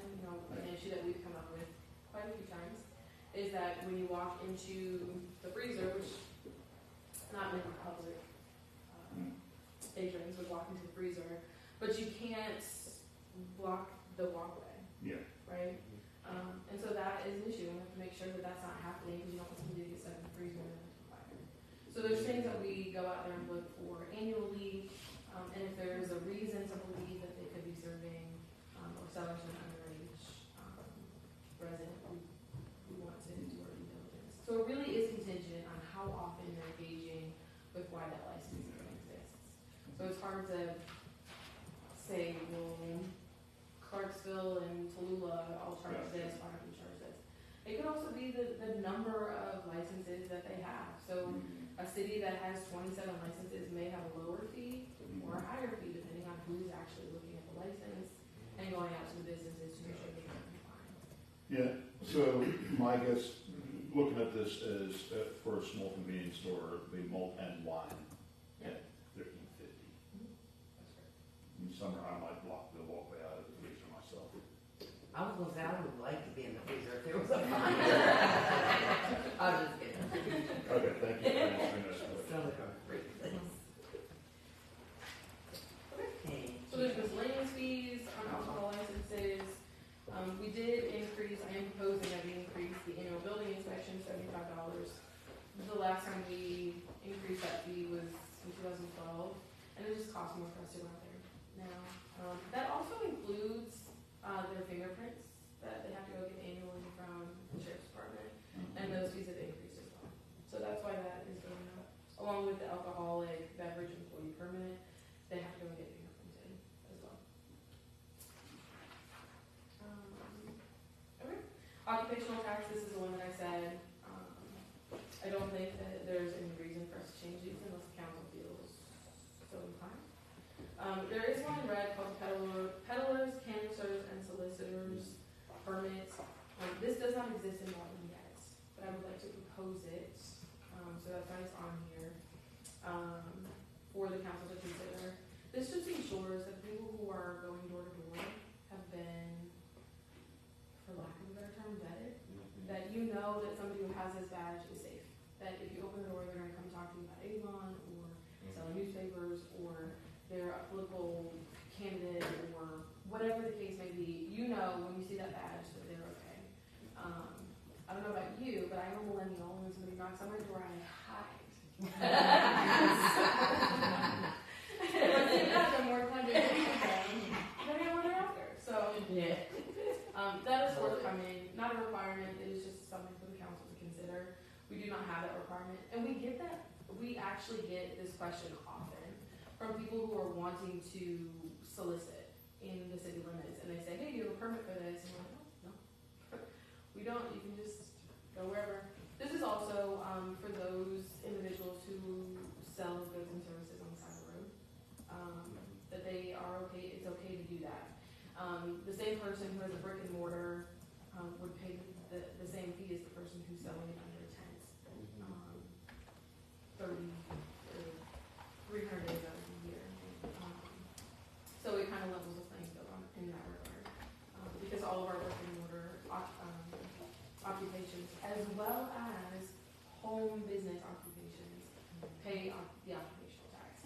An issue that we've come up with quite a few times is that when you walk into the freezer, which not many public patrons would walk into the freezer, but you can't block the walkway, Yeah. right? And so that is an issue, and we have to make sure that that's not happening because you don't want somebody to get stuck in the freezer and have to fire. So there's things that we go out there and look for annually, and if there's a reason to believe that they could be serving or selling to an underage resident, we want to do our due diligence. So it really is contingent on how often you're engaging with why that license even exists. So it's hard to say, well, Clarksville and Tallulah all charge this, why don't we charge this? It could also be the number of licenses that they have. So a city that has 27 licenses may have a lower fee or a higher fee depending on who's actually looking at the license and going out to the businesses to make sure they are compliant. Yeah, so my guess, looking at this is for a small convenience store, the malt and wine at $13.50. In summer, I might block the walkway out of the freezer myself. I was gonna say, I would like to be in the freezer if there was a fire. I was just kidding. Okay, thank you for answering that question. Sounds like a great place. Okay. So there's miscellaneous fees on alcohol licenses. We did increase, I am proposing that we increase the annual building inspection, $75. The last time we increased that fee was in 2012, and it just costs more for us to go out there now. That also includes their fingerprints that they have to go get annually from the sheriff's department, and those fees have increased as well. So that's why that is going up. Along with the alcoholic beverage employee permit, they have to go and get fingerprinted as well. Okay. Occupational tax, this is the one that I said, I don't think that there's any reason for us to change these unless the council feels so inclined. There is one in red called peddlers, canvassers, and solicitors permits. This does not exist in Baldwin yet, but I would like to propose it, so that's why it's on here, for the council to consider. This just ensures that people who are going door to door have been, for lack of a better term, vetted. That you know that somebody who has this badge is safe. That if you open the door, they're going to come talk to you about Avon or selling newspapers or they're a political candidate or whatever the case may be. You know when you see that badge that they're okay. I don't know about you, but I'm a millennial, and when somebody knocks on my door, I hide. And once they knock, I'm more inclined to agree with them, depending on what they're after. So Yeah. that is forthcoming. Not a requirement. It is just something for the council to consider. We do not have that requirement, and we get that. We actually get this question often from people who are wanting to solicit in the city limits, and they say, "Hey, do you have a permit for this?" And we're like, "Oh, no, we don't. You can just go wherever." This is also for those individuals who sell goods and services on the side of the road. That they are okay. It's okay to do that. who has a brick and mortar, would pay the same fee as the person who's selling it under a tent. 30 or 300 days out of the year. So it kind of levels the playing field in that regard. Because all of our brick and mortar occupations, as well as home business occupations, pay the occupational tax.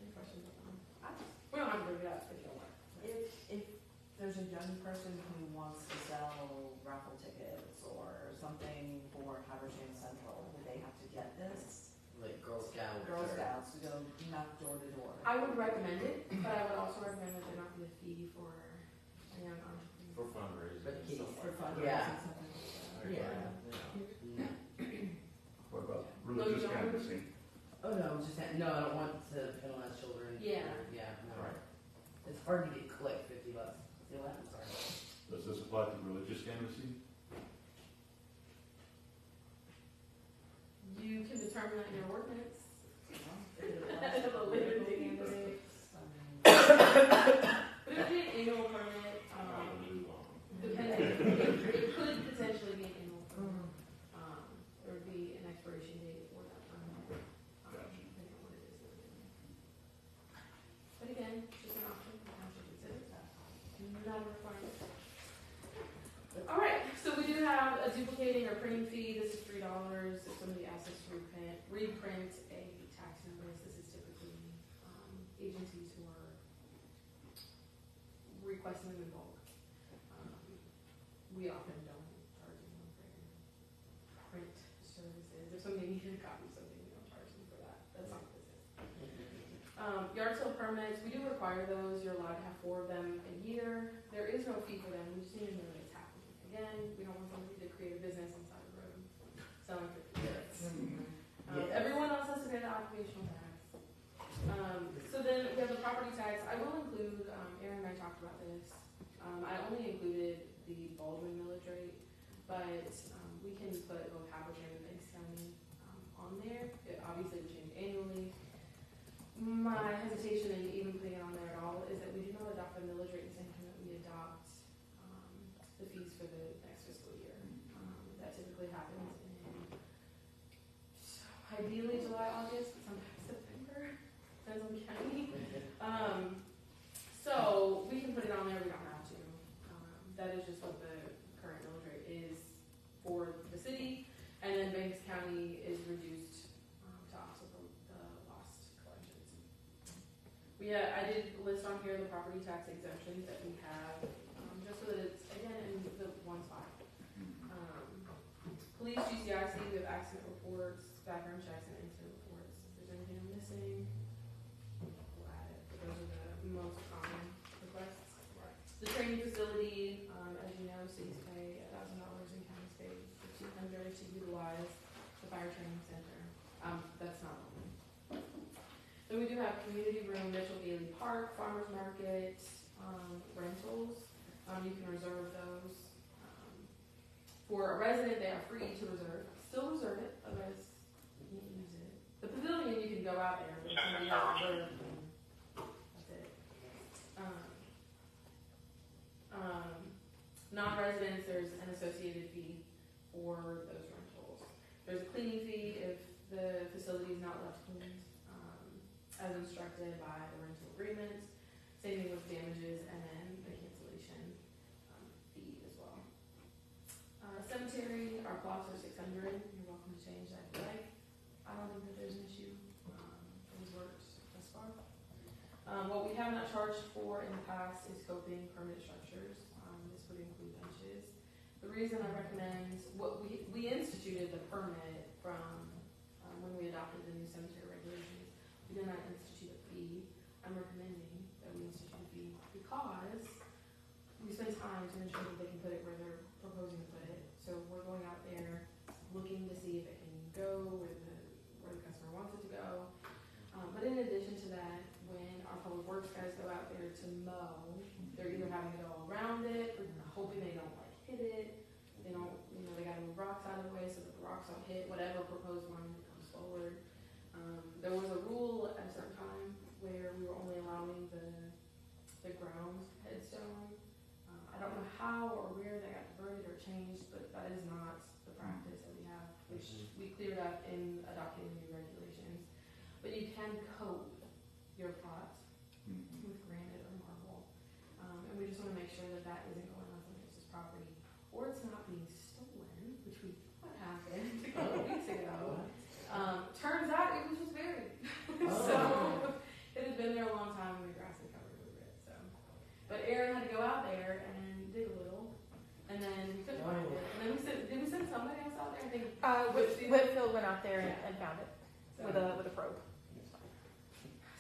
Any questions on that? We don't have to bring it up if you don't want. If there's a young person who wants to sell raffle tickets or something for Habersham Central, do they have to get this? Like Girl Scout. Girl Scouts to go knock door to door. I would recommend it, but I would also recommend that there not be a fee for a young entrepreneur. For fundraising. But and kids, stuff For like fundraising, Yeah. something like that. Yeah. What about religious canvassing? Oh, no, no, I don't want to penalize children. Yeah. Yeah, no. Right. It's hard to get collect $50. Say what? I'm sorry. Does this apply to religious canvassing? You can determine that in your ordinance. If it applies to political candidates, But it would be an annual permit, that. Move on. depending, it could potentially be an annual permit. There would be an expiration date for that permit. Depending on what it is. But again, just an option, the town should consider that. Not a requirement. All right, so we do have a duplicating or printing fee. This is $3. If somebody asks us to reprint a tax notice, this is typically agencies who are requesting them in bulk. We often don't charge them for print services. If somebody needed a copy of something, we don't charge them for that. That's not what this is. Yard sale permits, we do require those. You're allowed to have 4 of them a year. There is no fee for them. We just need to know that it's happening. Again, we don't want somebody to create a business on the side of the road selling 50 carrots. Yes. Everyone else has to pay the occupational tax. So then we have the property tax. I will include, Aaron and I talked about this. I only included the Baldwin millage rate, but we can put both Habersham and Banks County on there. It obviously would change annually. My hesitation in even putting it on there at all is that we do not adopt the millage rate the same time that we adopt the fees for the next fiscal year. That typically happens in ideally July, August, but sometimes September, depends on the county. So we can put it on there, we don't have to. That is just what the current millage rate is for the city, and then Banks County is reduced to offset the lost collections. I did list on here the property tax exemptions that we have, just so that it's, again, in the one spot. Police, GCIC, we have accident reports, background checks, and incident reports. If there's anything I'm missing, we'll add it, but those are the most common requests. The training facility, as you know, cities pay $1,000 and counties pay $1,500 to utilize the fire training center. That's not only. Then we do have community room, Mitchell Gailey Park, farmers market, rentals. You can reserve those. For a resident, they are free to reserve. Still reserve it, otherwise you can't use it. The pavilion, you can go out there, but if somebody has reserved, that's it. Non-residents, there's an associated fee for those rentals. There's a cleaning fee if the facility is not left cleaned, as instructed by the rental agreements. Same thing with damages, and then the cancellation fee as well. Cemetery, our plots are $600. You're welcome to change that if you like. I don't think that there's an issue. Things worked thus far. What we have not charged for in the past is coping permanent structures. This would include benches. The reason I recommend, we instituted the permit from when we adopted the new cemetery regulations. We did not institute a fee. I'm recommending that we institute a fee because we spend time to ensure that they can put it where they're proposing to put it. So we're going out there looking to see if it can go where the customer wants it to go. But in addition to that, when our public works guys go out there to mow, they're either having to go around it or hoping they don't hit it. They don't, they gotta move rocks out of the way so that the rocks don't hit whatever proposed one that comes forward. There was a rule at a certain time where we were only allowing the That is not the practice that we have, which we cleared up in adopting the new regulations. But you can coat your plot with granite or marble. And we just want to make sure that that isn't going on somebody else's property, or it's not being stolen, which we thought happened a couple of weeks ago. Turns out it was just buried. So it had been there a long time and the grass had covered over it. So, but Aaron had to go out there and dig a little, and then we couldn't find it. And then did we send somebody else out there? I think Whitfield went out there and found it with a probe.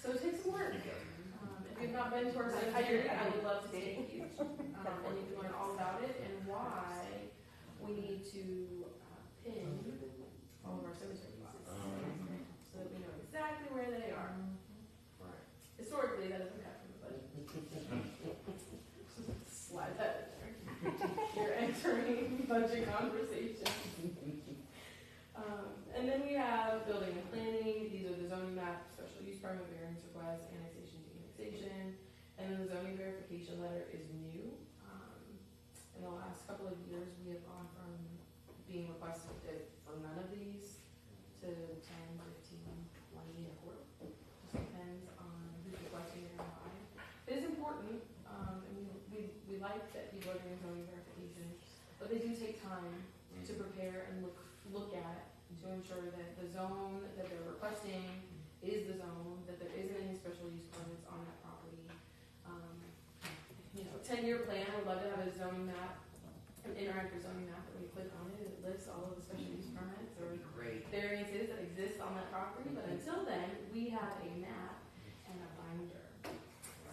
so. It takes some work. If you've not been to our cemetery, I would love to take you, and you can learn all about it and why we need to pin all of our cemetery pieces so that we know exactly where they are. Right. Historically, that doesn't happen, but slide that in there. You're entering budget conversation. And then we have building and planning. These are the zoning map, special use permit, variance request, annexation to annexation. And then the zoning verification letter is new. In the last couple of years, we have gone from being requested for none of these to 10, 15, 20, and a quarter. Just depends on who's requesting it and why. It is important, and we like that people are doing zoning verification, but they do take time to prepare and look at to ensure that the zone that they're requesting is the zone, that there isn't any special use permits on that property. 10-year plan, I would love to have a zoning map, an interactive zoning map that we click on it, it lists all of the special use permits or variances that exist on that property, but until then, we have a map and a binder.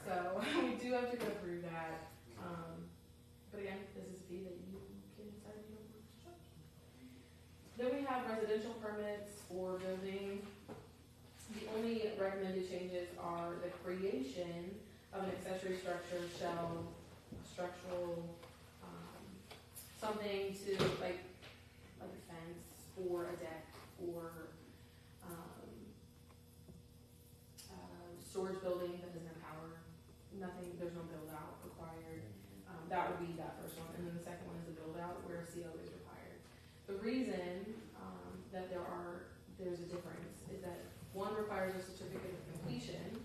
So we do have to go through that. But again, this is a fee that you can decide you don't want to charge. Then we have residential permits for building. The only recommended changes are the creation of an accessory structure shall structural something to like a fence or a deck or storage building that doesn't have power. Nothing, there's no build out required. That would be that first one. And then the second one is a build out where a CO is required. The reason that there's a difference is that one requires a certificate of completion,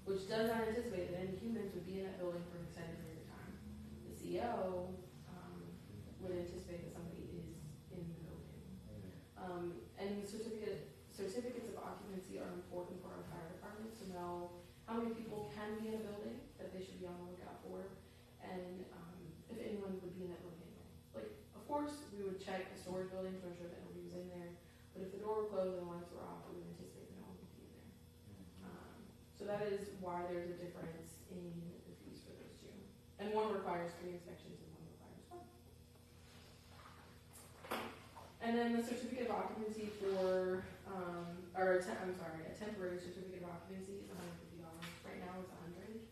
which does not anticipate that any humans would be in that building for an extended period of time. The CO would anticipate that somebody is in the building. And certificates of occupancy are important for our fire department to know how many people can be in a building that they should be on the lookout for, and if anyone would be in that building anyway. Like, of course, we would check the storage building to ensure that nobody was in there, but if the door were closed and the lights were off, we would anticipate that no one would be in there. So that is why there's a difference in the fees for those two. And one requires 3 inspections and one requires 1. And then the certificate of occupancy for, a temporary certificate of occupancy is $150. Right now it's $100.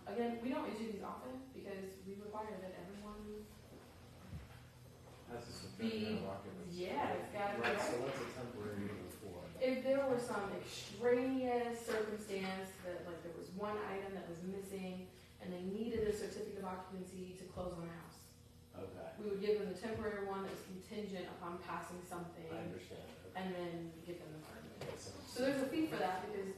Again, we don't issue these often because we require that everyone That's a certificate of occupancy. Yeah, it's got to be Right, so right. what's a temporary even for? If there were some extraneous circumstance that, like, there was one item that was missing and they needed a certificate of occupancy to close on the house, Okay, we would give them the temporary one that was contingent upon passing something, I understand. and then give them the permit. Makes sense. So there's a fee for that because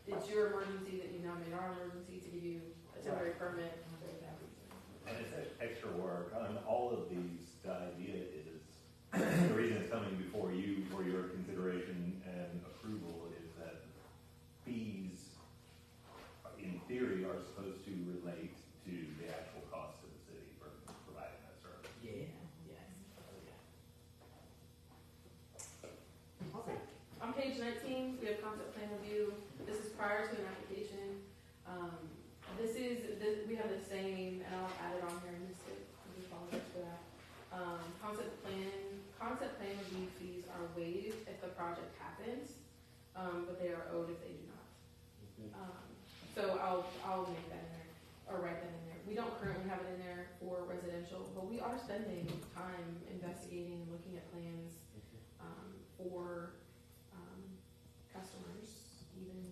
it's your emergency that you nominate our emergency to give you a temporary permit for that reason. And it's extra work. On all of these, the idea is, the reason it's coming before you for your consideration and approval is that fees, in theory, are supposed to relate to the actual cost of the city for providing that service. Yeah, yes. Okay. On page 19, we have concept plan review. This is prior to an application. We have the same, and I'll add it on here and missed it. I do apologize for that. Concept plan review fees are waived if the project happens, but they are owed if they do not. So I'll make that in there, or write that in there. We don't currently have it in there for residential, but we are spending time investigating and looking at plans for customers, even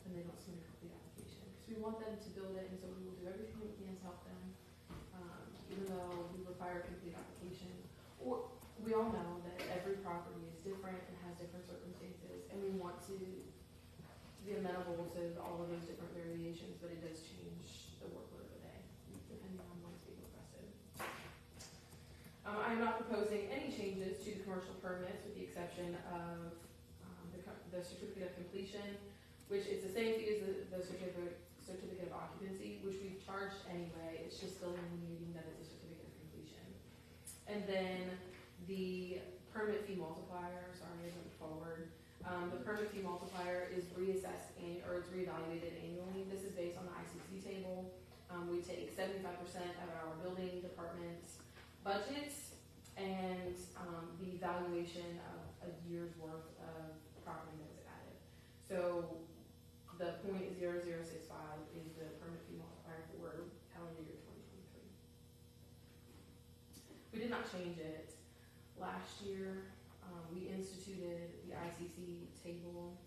when they don't submit a complete application. Because we want them to build it, and so we will do everything we can to help them, even though we require a complete application. we all know that every property is different and has different circumstances, and we want to be amenable to all of those different variations, but it does change the workload of the day, depending on what's being requested. I'm not proposing any changes to the commercial permits with the exception of the certificate of completion, which is the same fee as the certificate of occupancy, which we've charged anyway. It's just still illuminating that it's a certificate of completion. And then the permit fee multiplier, sorry, I went forward. The permit fee multiplier is reassessed or it's reevaluated annually. This is based on the ICC table. We take 75% of our building department's budgets and the valuation of a year's worth of property that was added. So the .0065 is the permit fee multiplier for calendar year 2023. We did not change it. Last year, we instituted the ICC table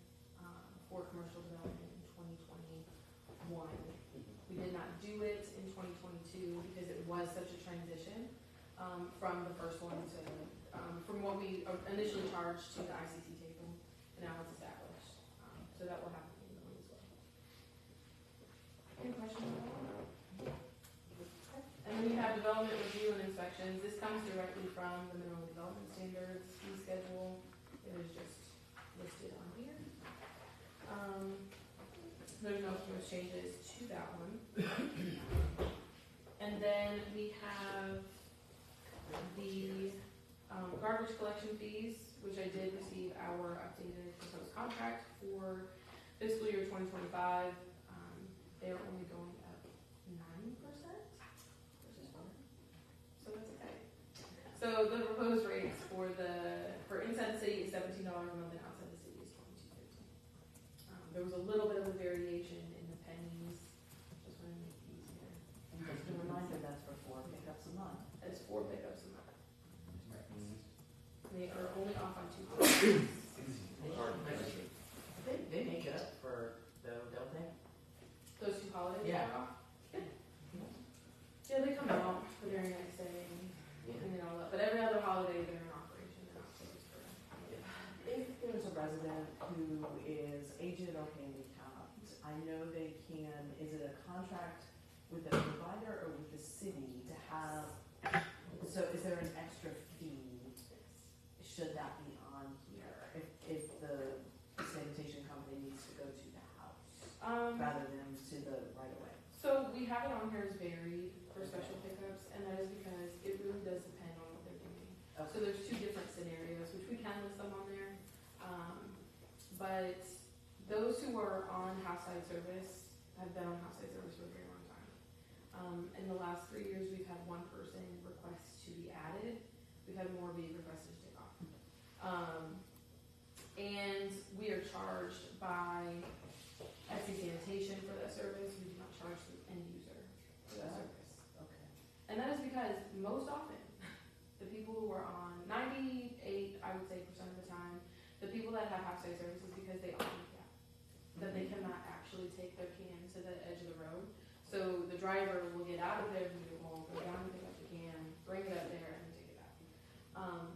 for commercial development in 2021. We did not do it in 2022 because it was such a transition from the first one to, from what we initially charged to the ICC table, and now it's established. So that will happen annually as well. Any questions at all? And then you have development review and inspections. This comes directly from the minimum development standards fee schedule. It is just listed on here. There's no proposed changes to that one. And then we have the garbage collection fees, which I did receive our updated proposed contract for fiscal year 2025. They're only going up 9%, which is fine. So that's okay. So the proposed rates for inside the city is $17 a month and outside the city is $22.50. There was a little bit of a variation in the pennies. Just want to make it easier. And just a reminder, that's for 4 pickups a month. That is 4 pickups a month. They are only off on 2 holidays. They make it up for, though, don't they? Those 2 holidays? Yeah. are off? Yeah, they come out for their next day and clean it all up. But every other holiday they're in operation. They're not closed for. If there's a resident who is aged or handicapped, I know they can, is it a contract with the provider or with the city to have, so is there an extra fee? Should that be on here, if the sanitation company needs to go to the house, rather than to the right of way? So we have it on here as varied for special pickups, and that is because it really does depend on what they're doing. Okay. So there's 2 different scenarios, which we can list them on there. But those who are on house-side service have been on house-side service for a very long time. In the last 3 years, we've had 1 person request to be added. We've had more be requested to take off. And we are charged by FC Sanitation for that service. We do not charge the end user for that service. Okay. And that is because most often, the people who are on 98, I would say, % of the time, the people that have house-side services because they own a gap, that they cannot actually take their can to the edge of the road. So the driver will get out of their vehicle, go down and pick up the can, bring it up there, and take it back.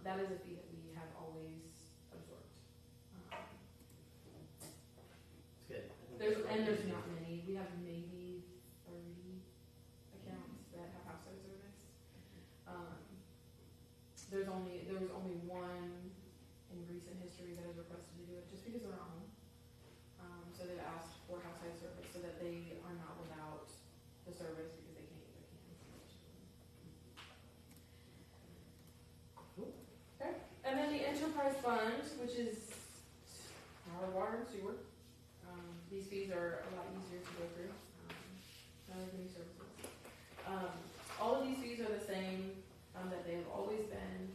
That is a fee that we have always absorbed. It's good. There's not many. We have maybe 30 accounts that have house-side service. There was only 1 in recent history that has requested to do it just because they're not home. So they've asked for house-side service so that they are not without the service because they can't get their cans. Okay. And then the enterprise fund, which is our water and sewer. These fees are a lot easier to go through. None of these services. All of these fees are the same that they have always been.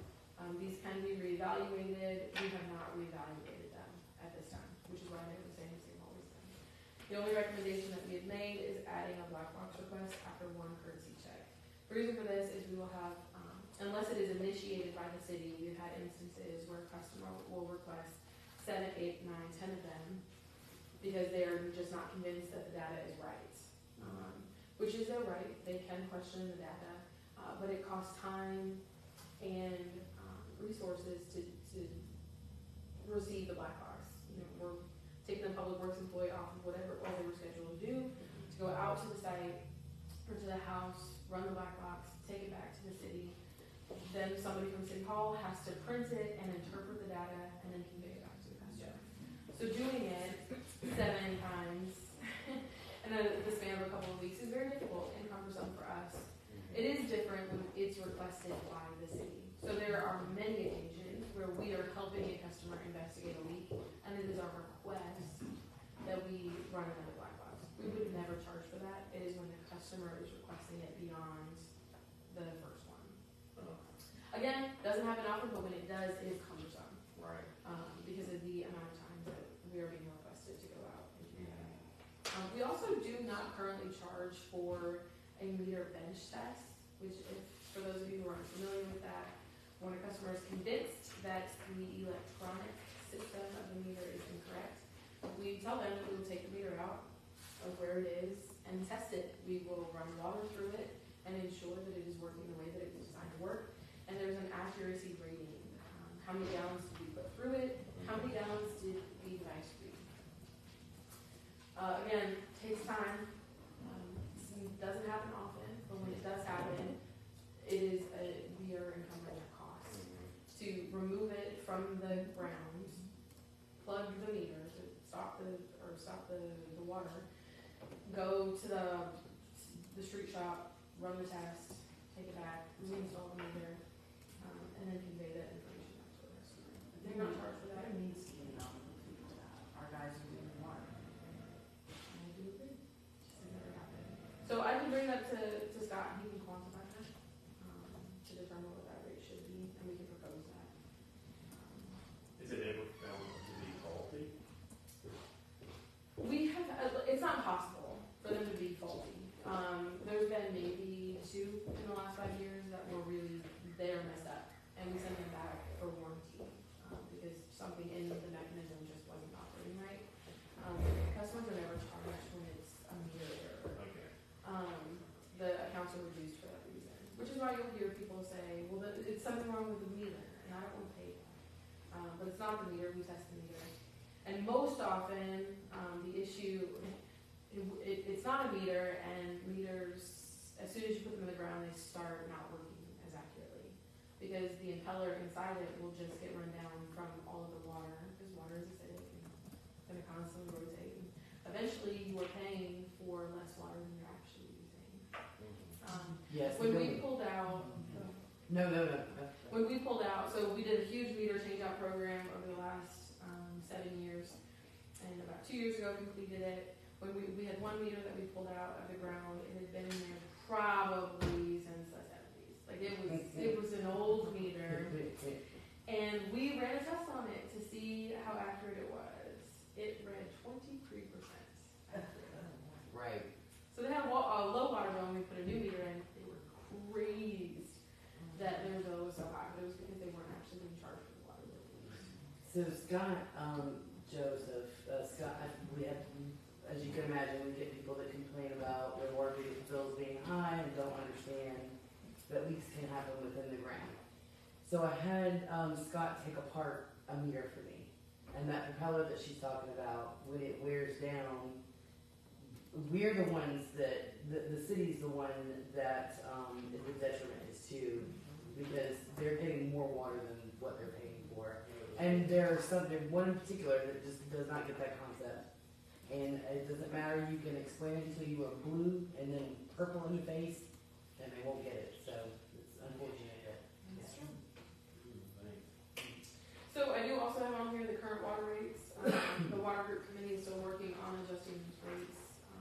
These can be reevaluated. We have not reevaluated them at this time, which is why they're the same as they've always been. The only recommendation that we have made is adding a black box request after 1 courtesy check. The reason for this is we will have, unless it is initiated by the city, we've had instances where a customer will request 7, 8, 9, 10 of them because they're just not convinced that the data is right. Which is their right. They can question the data, but it costs time and resources resources to receive the black box. You know, we're taking the public works employee off of whatever it was they were scheduled to do, to go out to the site or to the house, run the black box, take it back to the city. Then somebody from City Hall has to print it and interpret the data and then convey it back to the customer. So doing it 7 times in the span of a couple of weeks is very difficult and cumbersome for us. It is different when it's requested by the city. So there are many occasions where we are helping a customer investigate a leak, and it is our request that we run another black box. We would never charge for that. It is when the customer is requesting it beyond the first one. Again, doesn't happen often, but when it does, it is cumbersome. Right. Because of the amount of times that we are being requested to go out and do that. We also do not currently charge for a meter bench test, which if, for those of you who aren't familiar with that, when a customer is convinced that the electronic system of the meter is incorrect, we tell them that we will take the meter out of where it is and test it. We will run water through it and ensure that it is working the way that it was designed to work. And there's an accuracy rating. How many gallons did we put through it? How many gallons did the device read? Again, takes time. It doesn't happen often, but when it does happen, we are encumbering that cost. To remove it from the ground, plug the meter to stop the water, go to the street shop, run the test, take it back, reinstall the meter, and then convey that information back to the customer. They're not charged for that. There needs to be an element of people that our guys are doing the water. I do agree. It's never happened. So I can bring that to Scott, and he can quantify that, to determine what that rate should be, and we can propose that. Is it ever found to be faulty? We have, it's not possible for them to be faulty. There's been maybe 2 in the last 5 years that were really, they're messed up, and we send them back for warranty, because something in the mechanism just wasn't operating right. Customers are never charged when it's a meter error. Okay. The accounts are reduced for that reason, which is why you'll hear people say, well, it's something wrong with the meter, and I don't want to pay that. But it's not the meter, we test the meter. And most often, the issue, it's not a meter, and meters, as soon as you put them in the ground, they start not working as accurately. Because the impeller inside it will just get run down from all of the water, because water is acidic and it's going to constantly rotate. And eventually, you are paying for less water than you're actually using. Yes. When we pulled out, No. when we pulled out, so we did a huge meter change-out program over the last 7 years, and about 2 years ago completed it. When we had one meter that we pulled out of the ground, it had been in there probably since the 70s. Like it was an old meter, and we ran a test on it to see how accurate it was. It read 23% accurate. Right. So they had a low water bill when we put a new meter in. They were crazed that their bill was so high, but it was because they weren't actually being charged for the water bill. So Scott, Joseph, Scott, we have, as you can imagine, we get people that complain about their water bills being high and don't understand that leaks can happen within the ground. So I had Scott take apart a meter for me, and that propeller that she's talking about, when it wears down, we're the ones that, the city's the one that the detriment is to, because they're getting more water than what they're paying for. And there's one in particular that just does not get that concept. And it doesn't matter, you can explain it until you are blue and then purple in the face, and they won't get it. So it's unfortunate that. That's true. So I do also have on here the current water rates. The water group committee is still working on adjusting those rates.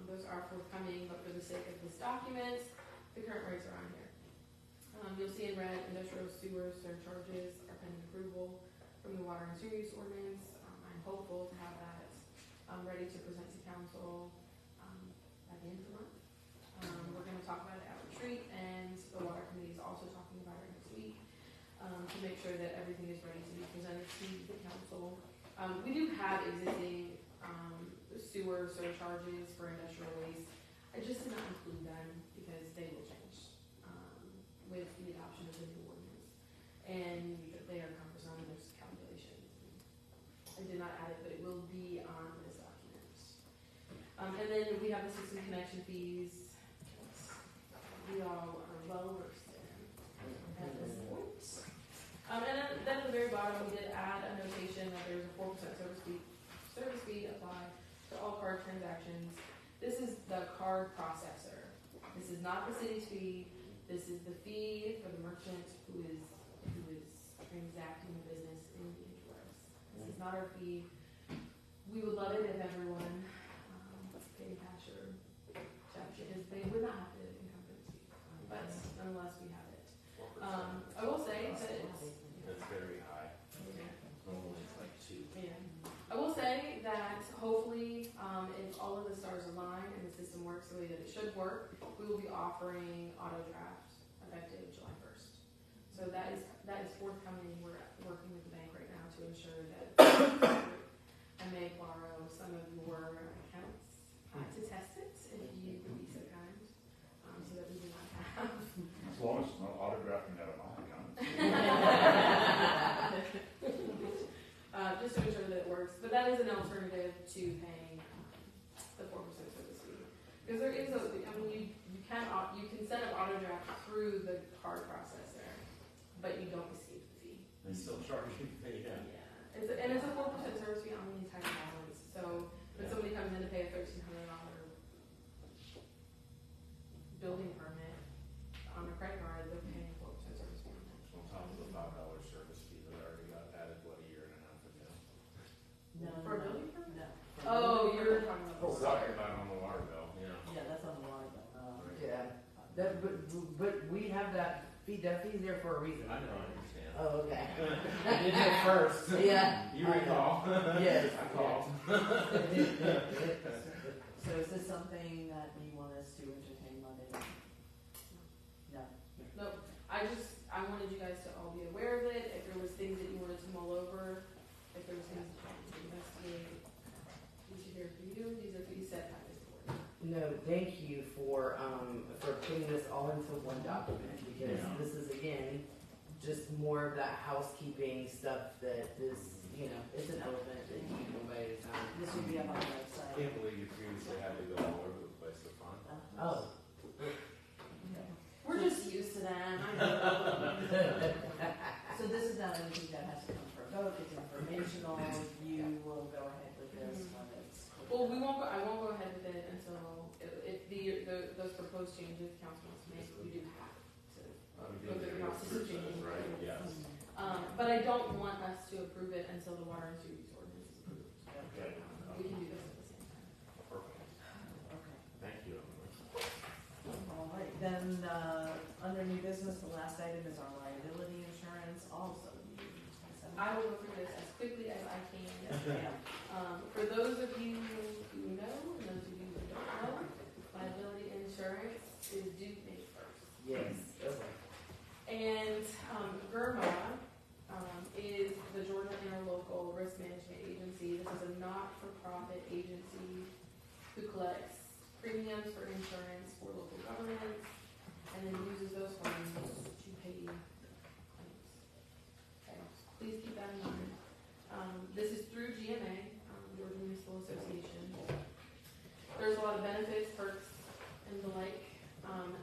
Those are forthcoming, but for the sake of this document, the current rates are on here. You'll see in red, industrial sewer surcharges are pending approval from the water and sewer use ordinance. I'm hopeful to have that ready to present to council by the end of the month. We're going to talk about it at retreat, and the water committee is also talking about it next week to make sure that everything is ready to be presented to the council. We do have existing sewer surcharges for industrial waste. I just did not include them because they will change with the adoption of the new ordinance, and they are cumbersome. system connection fees, we all are well versed in at this point. Then at the very bottom, we did add a notation that there's a 4% service fee applied to all card transactions. This is the card processor. This is not the city's fee. This is the fee for the merchant who is transacting the business in Interworks. This is not our fee. We would love it if everyone paid cash or check, because they would not have to encumber this fee. But nonetheless, we have it. I will say that That's very high. Normally it's like 2. yeah. I will say that hopefully, if all of the stars align and the system works the way that it should work, we will be offering auto draft effective July 1st. So that is forthcoming. We're working with the bank right now to ensure that I may borrow some of your accounts to test it, if you would be so kind, so that we do not have. As long as it's not autographing out of my account. Just to ensure that it works. But that is an alternative to paying the 4% service fee. Because there is you can set up auto draft through the card processor, but you don't receive the fee. They still charge you to pay, yeah. It's a 4% service fee on the entire balance. So when somebody comes in to pay a $1,300 building permit on a credit card, they're paying a 4% service fee on that. On top of the $5 service fee that already got added, what, a year and a half ago? No. For a building permit? No. Oh, you're talking about We're the talking about on the water bill, yeah. Yeah, that's on the water bill. Yeah, but we have that fee there for a reason. I know, I understand. Oh, okay. I did it first. Yeah. You recall? Yes. I called. So is this something that you want us to entertain Monday? No. Nope. I wanted you guys to all be aware of it. If there was things that you wanted to mull over, if there was things that you wanted to investigate, we should hear from you. These are fees set by this board. No, thank you for putting this all into one document, because Yeah. this is, again, just more of that housekeeping stuff that is, it's an elephant that you can go by your time. This would be up on the I website. can't believe you previously had to go all over the place to find. Oh. We're just used to that. I know. So this is not anything that has to come for a vote, it's informational, you will go ahead with this when it's. Well, I won't go ahead with it until if those proposed changes council wants to make, we do have to. We Go did through the the process of process, changing it. right? Yes. But I don't want us to approve it until the water and sewer use ordinance is approved. Okay. We can do this at the same time. Perfect. Okay. Thank you, Emily. All right, then, under new business, the last item is our liability insurance, also. I will go through this as quickly as I can. Yes, ma'am. For those of you who know, and those of you who don't know, liability insurance is due May 1st. Yes. Okay. And GERMA is the Georgia Interlocal Risk Management Agency. This is a not-for-profit agency who collects premiums for insurance for local governments and then uses those funds to pay claims. Okay. Please keep that in mind. This is through GMA, Georgia Municipal Association. There's a lot of benefits, perks, and the like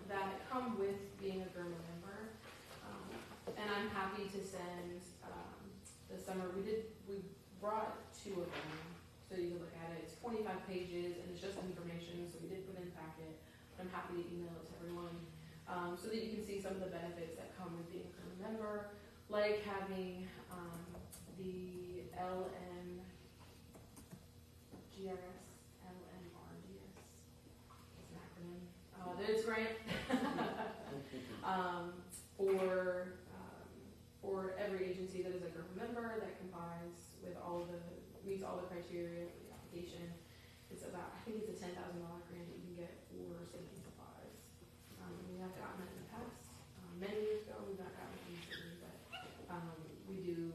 that come with being a GERMA member. And I'm happy to send this summer. We brought 2 of them so you can look at it. It's 25 pages and it's just information, so we did put in the packet. But I'm happy to email it to everyone so that you can see some of the benefits that come with being a GERMA member, like having the LMGRS, LMRGS. It's an acronym. There's grant for every agency that is a GERMA member that complies with meets all the criteria for the application. It's about, I think it's a $10,000 grant that you can get for safety supplies. We have gotten it in the past. Many years ago, we've not gotten it recently, but we do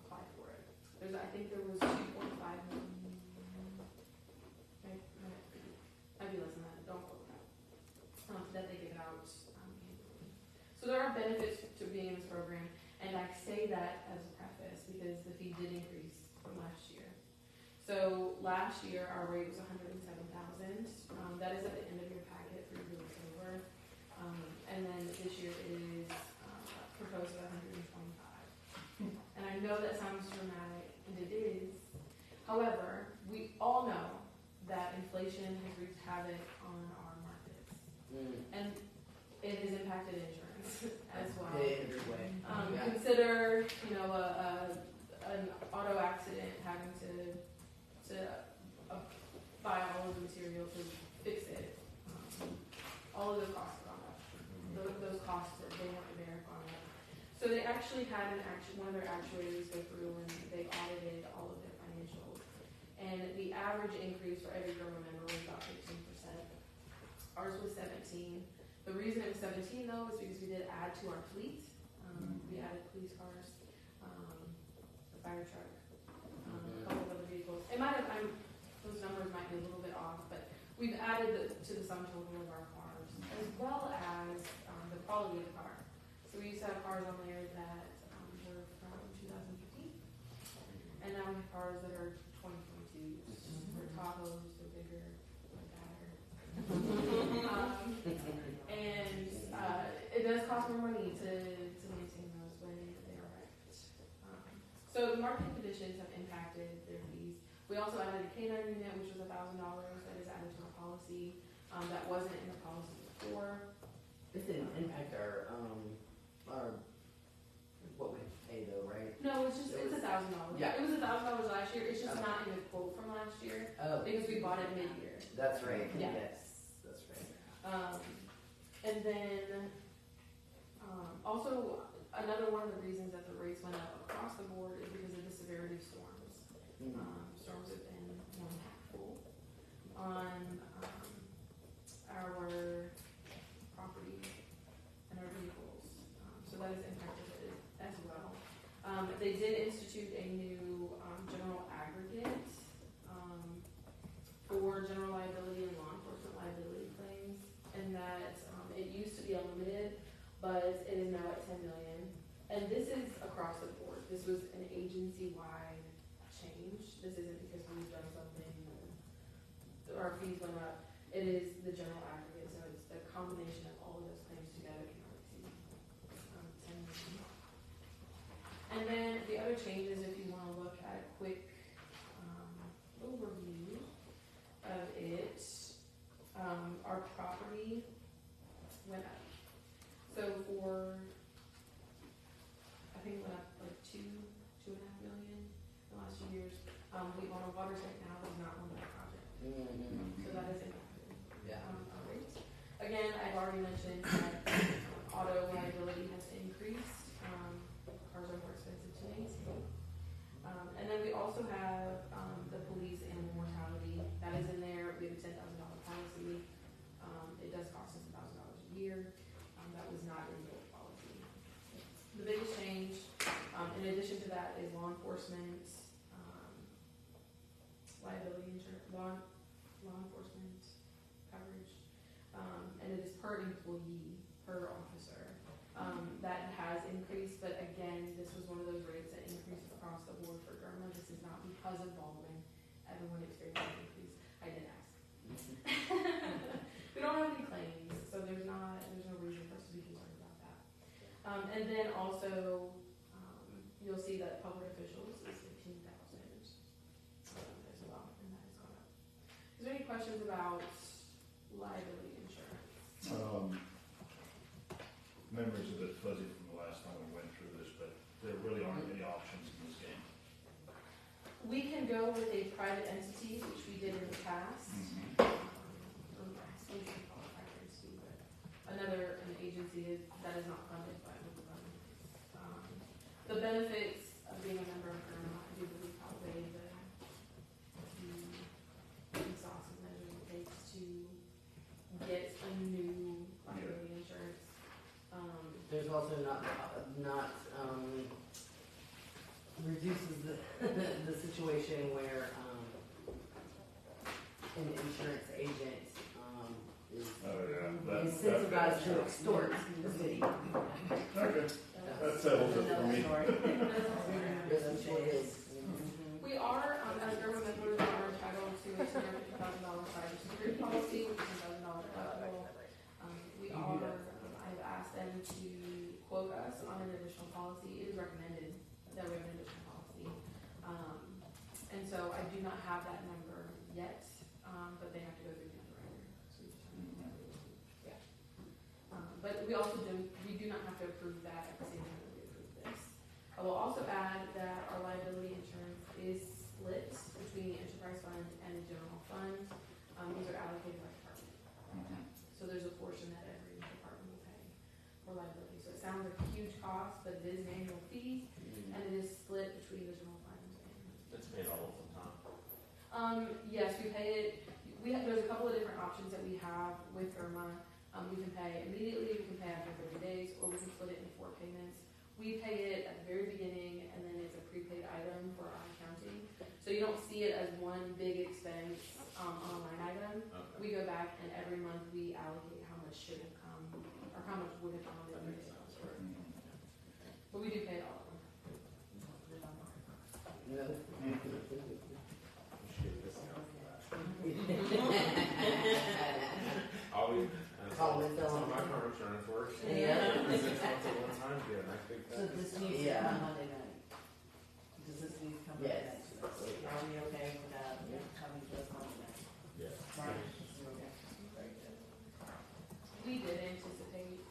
apply for it. I think there was 2.5 million, might be less than that, don't quote that, that they give out annually. So there are benefits to being in this program, and I say that as a preface because the fee did increase from last year. So last year, our rate was $107,000. That is at the end of your packet for you to look over. And then this year is proposed at $125,000. And I know that sounds dramatic, and it is. However, we all know that inflation has wreaked havoc on our markets. And it has impacted insurance as well. Every way. Yeah. Consider, an auto accident, having to buy all of the material to fix it. All of those costs are gone up. Those costs they have to bear on it. So they actually had one of their actuaries go through and they audited all of their financials. And the average increase for every German member was about 15%. Ours was 17%. The reason it was 17 though is because we did add to our fleet. We added police cars, a fire truck, a couple of other vehicles. It might have, those numbers might be a little bit off, but we've added to the sum total of our cars, as well as the quality of the car. So we used to have cars on there that were from 2015, and now we have cars that are 2022. They're Tahoes, they're bigger, they're badder. And it does cost more money to maintain those when they are wrecked. So the market conditions have impacted their fees. We also added a K9 unit, which was $1,000 that is added to our policy. That wasn't in the policy before. This didn't impact our what we pay though, right? No, it's $1,000. Yeah. It was $1,000 last year. It's just not in the quote from last year because we bought it mid-year. That's right. Yeah. Yes, that's right. And then also another one of the reasons that the rates went up across the board is because of the severity of storms. Storms have been more impactful on our property and our vehicles. So that has impacted it as well. They did institute a new general aggregate for general liability and law enforcement liability claims, and that it used to be unlimited, but it is now at $10 million. And this is across the board. This was an agency-wide change. This isn't because we've done something, our fees went up. It is the general aggregate, so it's the combination of all of those claims together cannot exceed $10 million. And then the other changes, if you want to look at a quick overview of it, our property went up. So I think it went up like $2.5 million in the last few years. We own a water tank now that is not on that project. So that is impacted our rates. Again, I've already mentioned that auto liability has increased. Cars are more expensive to maintain. And then we also have the police animal mortality. That is in there. We have a $10,000 policy. It does cost us $1,000 a year. That was not in the old policy. The biggest change, in addition to that, is law enforcement liability insurance, law enforcement coverage, and it is per employee, per officer. That has increased, but again, this was one of those rates that increased across the board for Germa. This is not because of Baldwin. Everyone experienced an increase. I did ask. We don't have any claims, so there's no reason for us to be concerned about that. And then also, you'll see that public officials is $15,000 as well, and that has gone up. Is there any questions about liability insurance? Memory's a bit fuzzy from the last time we went through this, but there really aren't any options in this game. We can go with a private entity, which we did in the past. Another agency that is not funded by the benefits of being a member of Germa, I do believe, outweigh the exhaustive measures it takes to get a new liability insurance. There's also not reduces the situation where an insurance agent is incentivized to extort the city. Okay, that settles it for me. We are, as Germa members, I will also add that our liability insurance is split between the enterprise fund and the general fund. These are allocated by department. So there's a portion that every department will pay for liability. So it sounds like a huge cost, but it is an annual fee, and it is split between the general fund and. It's paid all of the time. Yes, we pay it, there's a couple of different options that we have with IRMA. We can pay immediately, we can pay after 30 days, or we can split it into 4 payments. We pay it at the very beginning, and then it's a prepaid item for our accounting. So you don't see it as one big expense on a line item. Okay. We go back and every month we allocate how much should have come, or how much would have come on the other day. But we do pay it all of them. No. We should get a discount for that. Always. Call it That's how on. my car insurance works. Yeah. 6 months at one time, yeah, and I think So that. this needs to Yeah. come Monday night? Does this need to come Monday Yes. night? Are we okay with that, coming to us Monday night? Yeah. Mark, is you okay? Very good. We did anticipate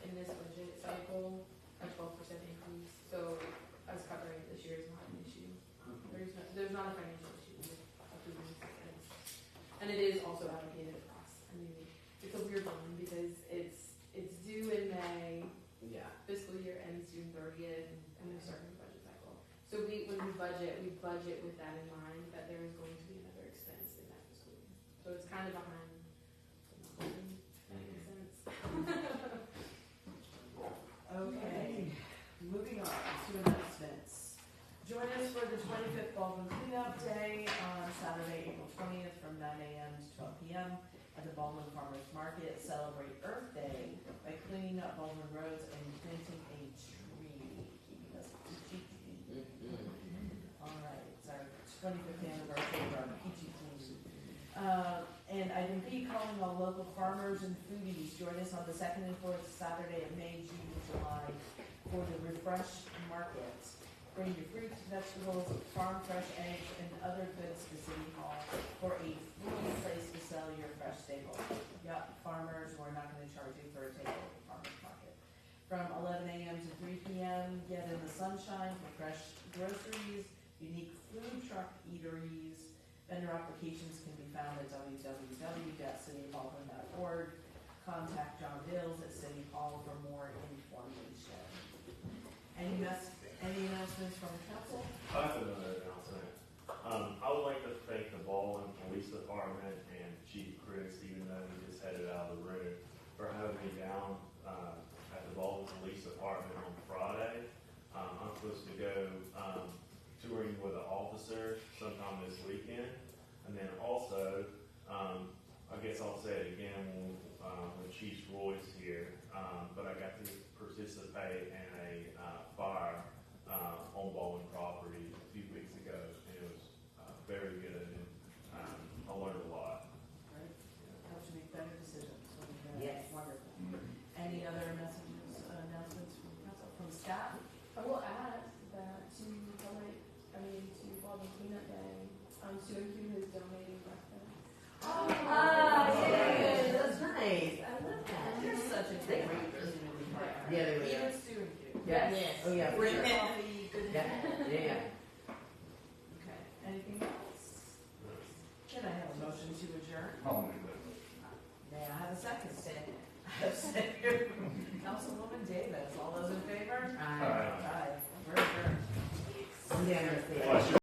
in this budget cycle a 12% increase, so us covering it this year is not an issue. There's not a financial issue with approving this. And it is also allocated across. I mean, it's a weird one because it's due in May, Yeah. fiscal year ends June 30th, and we start a new budget cycle. So when we budget with that in mind, that there is going to be another expense in that fiscal year. So it's kind of behind. That makes sense. Okay, moving on to announcements. Join us for the 25th Baldwin Cleanup Day on Saturday, April 20th from 9 a.m. to 12 p.m. at the Baldwin Farmers Market. Celebrate Earth Day by cleaning up Baldwin roads and planting a tree, keeping us peachy clean. All right, it's our 25th anniversary of our peachy clean. And item B, calling all local farmers and foodies. Join us on the 2nd and 4th Saturday of May, June, and July for the Refresh Market. Bring your fruits, vegetables, farm fresh eggs, and other goods to City Hall for a free place to sell your fresh staples. Yep, farmers, we're not gonna charge you for a table at the farmer's market. From 11 a.m. to 3 p.m., get in the sunshine for fresh groceries, unique food truck eateries. Vendor applications can be found at www.citybaldwin.org. Contact John Dills at City Hall for more information. Any announcements from the council? I have another announcement. I would like to thank the Baldwin Police Department and Chief Chris, even though he just headed out of the room, for having me down at the Baldwin Police Department on Friday. I'm supposed to go touring with an officer sometime this weekend. And then also, I guess I'll say it again when Chief Roy's here, but I got to participate in a fire on Baldwin property a few weeks ago, and it was very good, and I learned a lot. Right, helps you make better decisions. Yes. Wonderful. Any other messages, announcements from council, from staff? I will add that to Baldwin Cleanup Day, Sue and Q is donating breakfast. Yeah, that's nice. I love that. You're such a great community partner. Yeah, they were. Even Stu and Q. Yes. Oh, yeah. for Great sure. coffee, good. Yeah. Okay, anything else? Can I have a motion to adjourn? Oh, my May I have a second? I have second. Councilwoman Davis, all those in favor? Aye. Aye. We're adjourned. I'm down there. Well, I should-